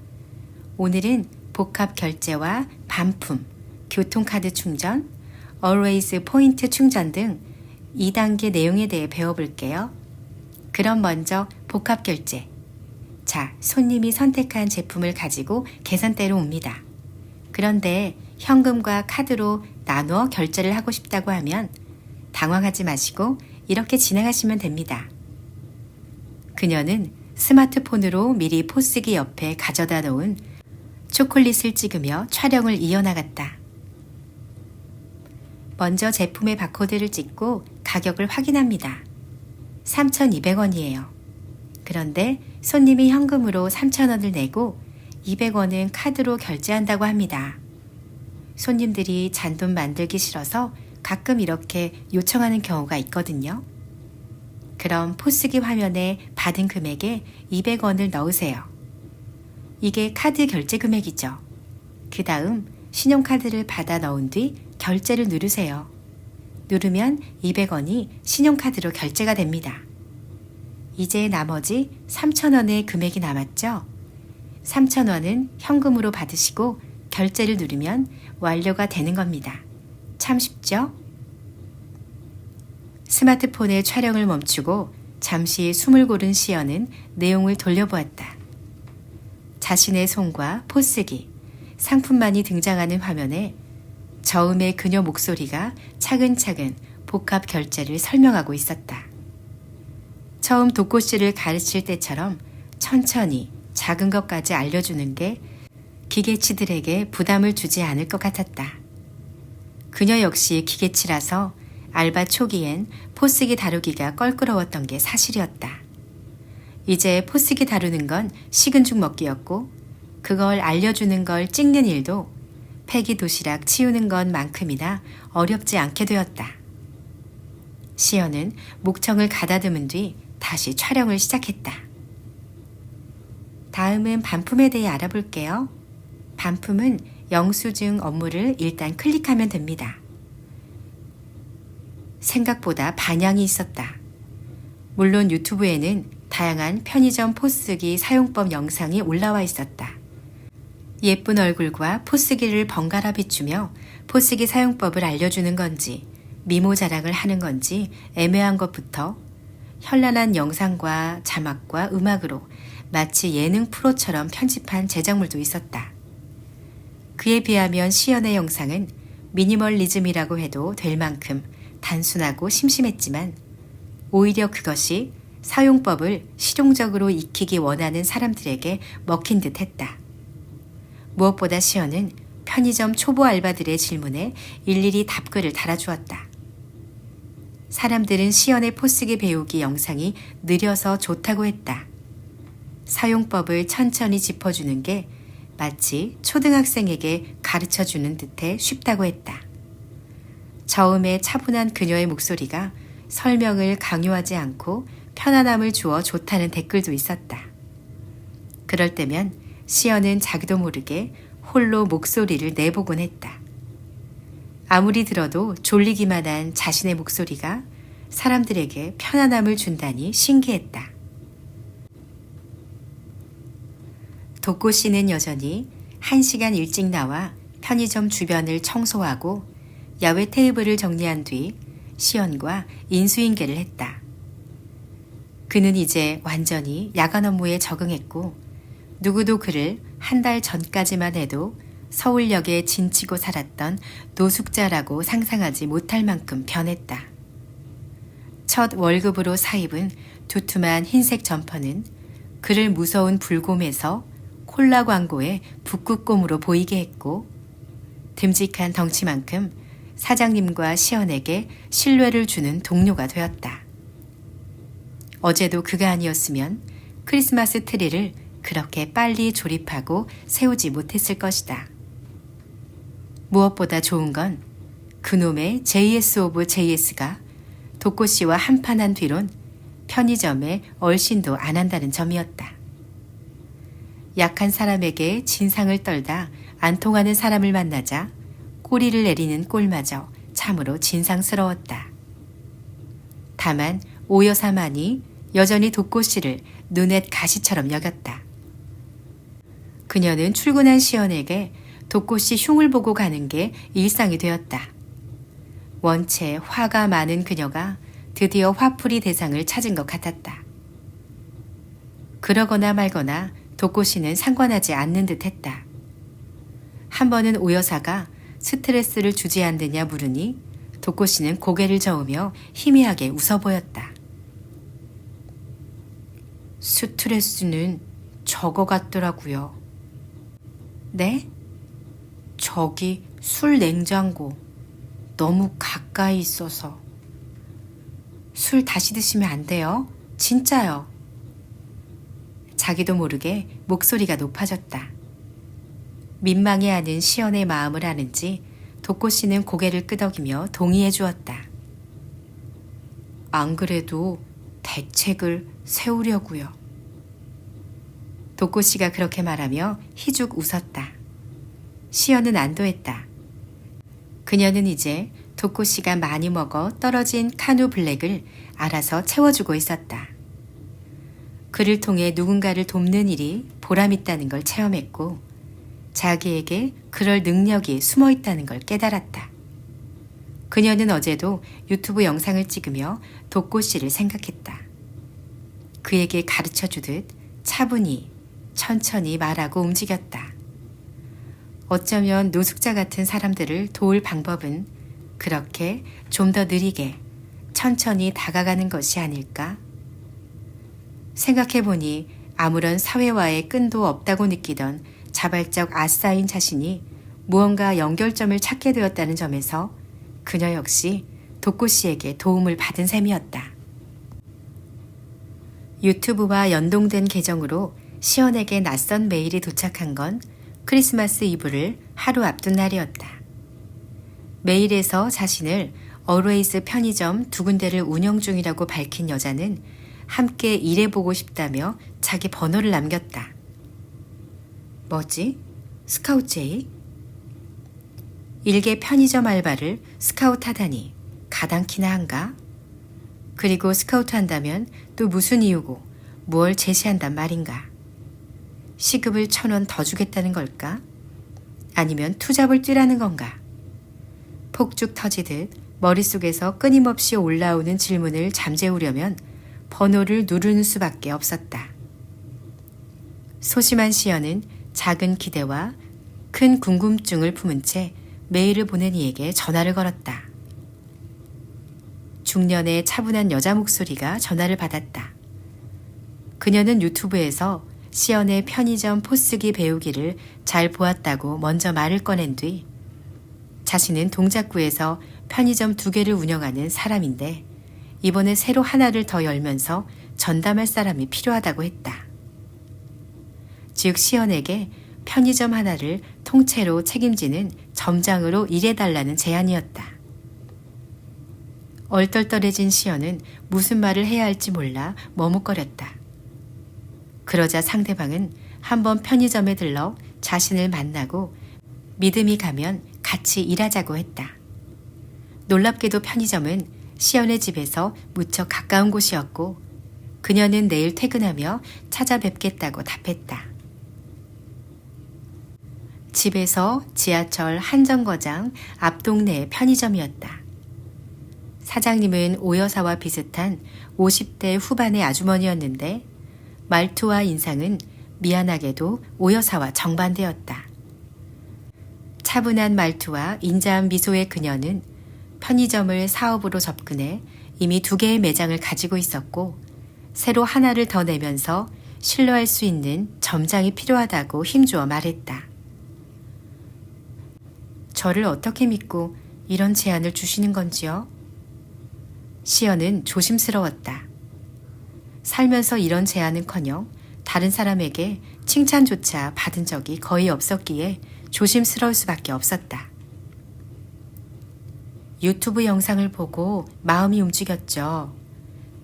오늘은 복합 결제와 반품, 교통카드 충전, Always 포인트 충전 등 2단계 내용에 대해 배워볼게요. 그럼 먼저 복합 결제. 자, 손님이 선택한 제품을 가지고 계산대로 옵니다. 그런데 현금과 카드로 나누어 결제를 하고 싶다고 하면 당황하지 마시고 이렇게 진행하시면 됩니다. 그녀는 스마트폰으로 미리 포스기 옆에 가져다 놓은 초콜릿을 찍으며 촬영을 이어나갔다. 먼저 제품의 바코드를 찍고 가격을 확인합니다. 3,200원이에요. 그런데 손님이 현금으로 3,000원을 내고 200원은 카드로 결제한다고 합니다. 손님들이 잔돈 만들기 싫어서 가끔 이렇게 요청하는 경우가 있거든요. 그럼 포스기 화면에 받은 금액에 200원을 넣으세요. 이게 카드 결제 금액이죠. 그 다음 신용카드를 받아 넣은 뒤 결제를 누르세요. 누르면 200원이 신용카드로 결제가 됩니다. 이제 나머지 3,000원의 금액이 남았죠? 3,000원은 현금으로 받으시고 결제를 누르면 완료가 되는 겁니다. 참 쉽죠? 스마트폰의 촬영을 멈추고 잠시 숨을 고른 시연은 내용을 돌려보았다. 자신의 손과 포스기, 상품만이 등장하는 화면에 저음의 그녀 목소리가 차근차근 복합 결제를 설명하고 있었다. 처음 도코씨를 가르칠 때처럼 천천히 작은 것까지 알려주는 게 기계치들에게 부담을 주지 않을 것 같았다. 그녀 역시 기계치라서 알바 초기엔 포스기 다루기가 껄끄러웠던 게 사실이었다. 이제 포스기 다루는 건 식은 죽 먹기였고 그걸 알려주는 걸 찍는 일도 폐기 도시락 치우는 것만큼이나 어렵지 않게 되었다. 시연은 목청을 가다듬은 뒤 다시 촬영을 시작했다. 다음은 반품에 대해 알아볼게요. 반품은 영수증 업무를 일단 클릭하면 됩니다. 생각보다 반향이 있었다. 물론 유튜브에는 다양한 편의점 포스기 사용법 영상이 올라와 있었다. 예쁜 얼굴과 포스기를 번갈아 비추며 포스기 사용법을 알려주는 건지 미모 자랑을 하는 건지 애매한 것부터 현란한 영상과 자막과 음악으로 마치 예능 프로처럼 편집한 제작물도 있었다. 그에 비하면 시연의 영상은 미니멀리즘이라고 해도 될 만큼 단순하고 심심했지만 오히려 그것이 사용법을 실용적으로 익히기 원하는 사람들에게 먹힌 듯 했다. 무엇보다 시연은 편의점 초보 알바들의 질문에 일일이 답글을 달아주었다. 사람들은 시연의 포스기 배우기 영상이 느려서 좋다고 했다. 사용법을 천천히 짚어주는 게 마치 초등학생에게 가르쳐주는 듯해 쉽다고 했다. 저음의 차분한 그녀의 목소리가 설명을 강요하지 않고 편안함을 주어 좋다는 댓글도 있었다. 그럴 때면 시연은 자기도 모르게 홀로 목소리를 내보곤 했다. 아무리 들어도 졸리기만 한 자신의 목소리가 사람들에게 편안함을 준다니 신기했다. 도꼬 씨는 여전히 1시간 일찍 나와 편의점 주변을 청소하고 야외 테이블을 정리한 뒤 시연과 인수인계를 했다. 그는 이제 완전히 야간 업무에 적응했고 누구도 그를 한 달 전까지만 해도 서울역에 진치고 살았던 노숙자라고 상상하지 못할 만큼 변했다. 첫 월급으로 사입은 두툼한 흰색 점퍼는 그를 무서운 불곰에서 콜라 광고의 북극곰으로 보이게 했고 듬직한 덩치만큼 사장님과 시연에게 신뢰를 주는 동료가 되었다. 어제도 그가 아니었으면 크리스마스 트리를 그렇게 빨리 조립하고 세우지 못했을 것이다. 무엇보다 좋은 건 그놈의 JS 오브 JS가 도꼬 씨와 한판한 뒤론 편의점에 얼씬도 안 한다는 점이었다. 약한 사람에게 진상을 떨다 안 통하는 사람을 만나자 꼬리를 내리는 꼴마저 참으로 진상스러웠다. 다만 오 여사만이 여전히 도꼬 씨를 눈엣 가시처럼 여겼다. 그녀는 출근한 시연에게 도꼬 씨 흉을 보고 가는 게 일상이 되었다. 원체 화가 많은 그녀가 드디어 화풀이 대상을 찾은 것 같았다. 그러거나 말거나 도꼬 씨는 상관하지 않는 듯 했다. 한 번은 오 여사가 스트레스를 주지 않느냐 물으니 도꼬 씨는 고개를 저으며 희미하게 웃어 보였다. 스트레스는 저거 같더라고요. 네? 저기 술 냉장고 너무 가까이 있어서. 술 다시 드시면 안 돼요. 진짜요. 자기도 모르게 목소리가 높아졌다. 민망해하는 시연의 마음을 아는지 도꼬 씨는 고개를 끄덕이며 동의해 주었다. 안 그래도 대책을 세우려고요. 도꼬 씨가 그렇게 말하며 희죽 웃었다. 시연은 안도했다. 그녀는 이제 도꼬 씨가 많이 먹어 떨어진 카누 블랙을 알아서 채워주고 있었다. 그를 통해 누군가를 돕는 일이 보람있다는 걸 체험했고 자기에게 그럴 능력이 숨어 있다는 걸 깨달았다. 그녀는 어제도 유튜브 영상을 찍으며 도꼬 씨를 생각했다. 그에게 가르쳐주듯 차분히 천천히 말하고 움직였다. 어쩌면 노숙자 같은 사람들을 도울 방법은 그렇게 좀 더 느리게 천천히 다가가는 것이 아닐까? 생각해보니 아무런 사회와의 끈도 없다고 느끼던 자발적 아싸인 자신이 무언가 연결점을 찾게 되었다는 점에서 그녀 역시 도꼬 씨에게 도움을 받은 셈이었다. 유튜브와 연동된 계정으로 시연에게 낯선 메일이 도착한 건 크리스마스 이브를 하루 앞둔 날이었다. 메일에서 자신을 어웨이스 편의점 2군데를 운영 중이라고 밝힌 여자는 함께 일해보고 싶다며 자기 번호를 남겼다. 뭐지? 스카우트제이? 일개 편의점 알바를 스카우트 하다니 가당키나 한가? 그리고 스카우트 한다면 또 무슨 이유고 뭘 제시한단 말인가? 시급을 1,000원 더 주겠다는 걸까? 아니면 투잡을 뛰라는 건가? 폭죽 터지듯 머릿속에서 끊임없이 올라오는 질문을 잠재우려면 번호를 누르는 수밖에 없었다. 소심한 시연은 작은 기대와 큰 궁금증을 품은 채 메일을 보낸 이에게 전화를 걸었다. 중년의 차분한 여자 목소리가 전화를 받았다. 그녀는 유튜브에서 시연의 편의점 포스기 배우기를 잘 보았다고 먼저 말을 꺼낸 뒤 자신은 동작구에서 편의점 2개를 운영하는 사람인데 이번에 새로 하나를 더 열면서 전담할 사람이 필요하다고 했다. 즉 시연에게 편의점 하나를 통째로 책임지는 점장으로 일해달라는 제안이었다. 얼떨떨해진 시연은 무슨 말을 해야 할지 몰라 머뭇거렸다. 그러자 상대방은 한번 편의점에 들러 자신을 만나고 믿음이 가면 같이 일하자고 했다. 놀랍게도 편의점은 시연의 집에서 무척 가까운 곳이었고 그녀는 내일 퇴근하며 찾아뵙겠다고 답했다. 집에서 지하철 한 정거장 앞 동네의 편의점이었다. 사장님은 오 여사와 비슷한 50대 후반의 아주머니였는데 말투와 인상은 미안하게도 오 여사와 정반대였다. 차분한 말투와 인자한 미소의 그녀는 편의점을 사업으로 접근해 이미 2개의 매장을 가지고 있었고 새로 하나를 더 내면서 신뢰할 수 있는 점장이 필요하다고 힘주어 말했다. 저를 어떻게 믿고 이런 제안을 주시는 건지요? 시연은 조심스러웠다. 살면서 이런 제안은커녕 다른 사람에게 칭찬조차 받은 적이 거의 없었기에 조심스러울 수밖에 없었다. 유튜브 영상을 보고 마음이 움직였죠.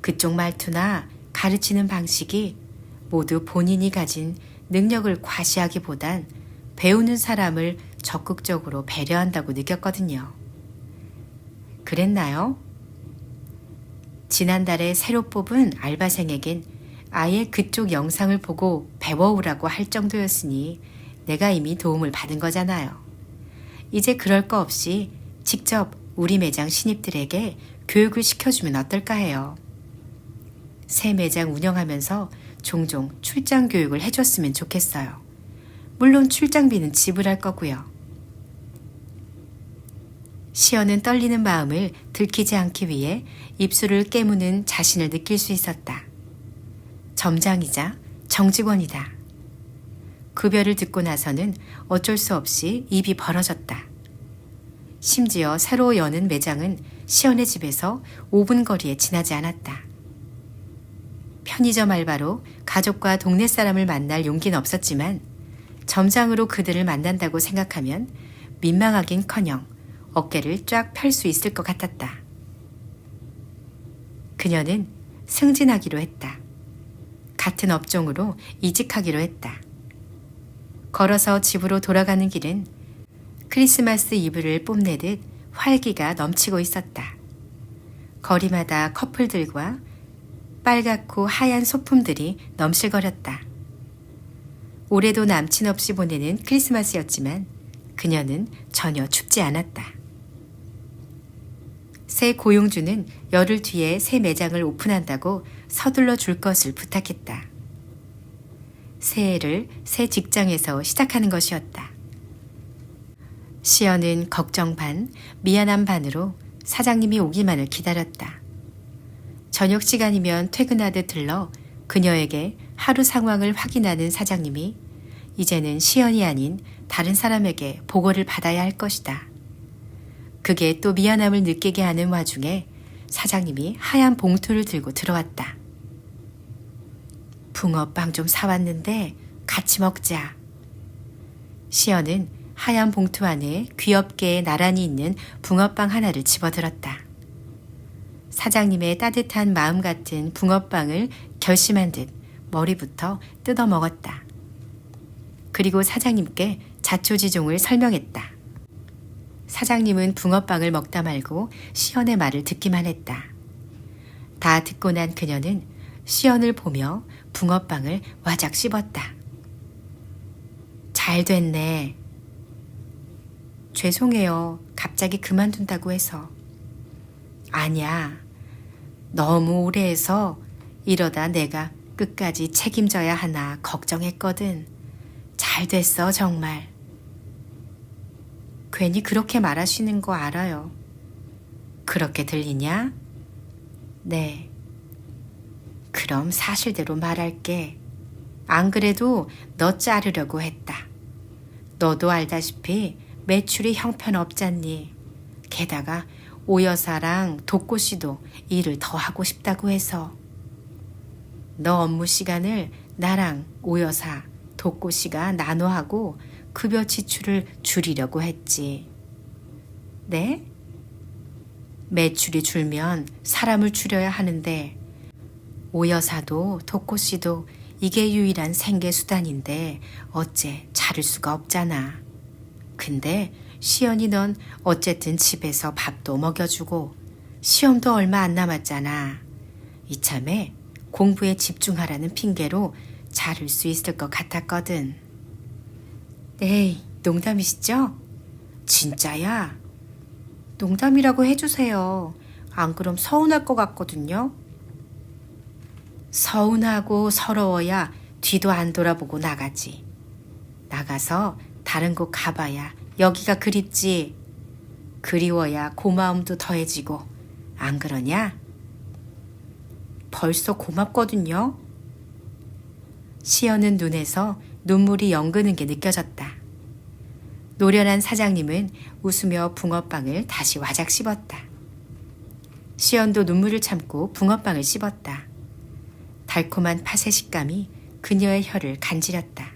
그쪽 말투나 가르치는 방식이 모두 본인이 가진 능력을 과시하기보단 배우는 사람을 적극적으로 배려한다고 느꼈거든요. 그랬나요? 지난달에 새로 뽑은 알바생에겐 아예 그쪽 영상을 보고 배워오라고 할 정도였으니 내가 이미 도움을 받은 거잖아요. 이제 그럴 거 없이 직접 우리 매장 신입들에게 교육을 시켜주면 어떨까 해요. 새 매장 운영하면서 종종 출장 교육을 해줬으면 좋겠어요. 물론 출장비는 지불할 거고요. 시연은 떨리는 마음을 들키지 않기 위해 입술을 깨무는 자신을 느낄 수 있었다. 점장이자 정직원이다. 급여를 듣고 나서는 어쩔 수 없이 입이 벌어졌다. 심지어 새로 여는 매장은 시연의 집에서 5분 거리에 지나지 않았다. 편의점 알바로 가족과 동네 사람을 만날 용기는 없었지만 점장으로 그들을 만난다고 생각하면 민망하긴커녕 어깨를 쫙 펼 수 있을 것 같았다. 그녀는 승진하기로 했다. 같은 업종으로 이직하기로 했다. 걸어서 집으로 돌아가는 길은 크리스마스 이브를 뽐내듯 활기가 넘치고 있었다. 거리마다 커플들과 빨갛고 하얀 소품들이 넘실거렸다. 올해도 남친 없이 보내는 크리스마스였지만 그녀는 전혀 춥지 않았다. 새 고용주는 열흘 뒤에 새 매장을 오픈한다고 서둘러 줄 것을 부탁했다. 새해를 새 직장에서 시작하는 것이었다. 시연은 걱정 반, 미안함 반으로 사장님이 오기만을 기다렸다. 저녁 시간이면 퇴근하듯 들러 그녀에게 하루 상황을 확인하는 사장님이 이제는 시연이 아닌 다른 사람에게 보고를 받아야 할 것이다. 그게 또 미안함을 느끼게 하는 와중에 사장님이 하얀 봉투를 들고 들어왔다. 붕어빵 좀 사왔는데 같이 먹자. 시연은 하얀 봉투 안에 귀엽게 나란히 있는 붕어빵 하나를 집어들었다. 사장님의 따뜻한 마음 같은 붕어빵을 결심한 듯 머리부터 뜯어 먹었다. 그리고 사장님께 자초지종을 설명했다. 사장님은 붕어빵을 먹다 말고 시연의 말을 듣기만 했다. 다 듣고 난 그녀는 시연을 보며 붕어빵을 와작 씹었다. 잘 됐네. 죄송해요. 갑자기 그만둔다고 해서. 아니야. 너무 오래 해서 이러다 내가 끝까지 책임져야 하나 걱정했거든. 잘 됐어, 정말. 괜히 그렇게 말하시는 거 알아요. 그렇게 들리냐? 네. 그럼 사실대로 말할게. 안 그래도 너 자르려고 했다. 너도 알다시피 매출이 형편없잖니. 게다가 오 여사랑 독고 씨도 일을 더 하고 싶다고 해서. 너 업무 시간을 나랑 오 여사, 독고 씨가 나눠 하고 급여 지출을 줄이려고 했지. 네? 매출이 줄면 사람을 줄여야 하는데 오 여사도 독고 씨도 이게 유일한 생계 수단인데 어째 자를 수가 없잖아. 근데 시연이 넌 어쨌든 집에서 밥도 먹여주고 시험도 얼마 안 남았잖아. 이참에 공부에 집중하라는 핑계로 자를 수 있을 것 같았거든. 에이, 농담이시죠? 진짜야? 농담이라고 해주세요. 안 그럼 서운할 것 같거든요. 서운하고 서러워야 뒤도 안 돌아보고 나가지. 나가서 다른 곳 가봐야 여기가 그립지. 그리워야 고마움도 더해지고. 안 그러냐? 벌써 고맙거든요. 시연은 눈에서 눈물이 연그는 게 느껴졌다. 노련한 사장님은 웃으며 붕어빵을 다시 와작 씹었다. 시연도 눈물을 참고 붕어빵을 씹었다. 달콤한 팥의 식감이 그녀의 혀를 간지렸다.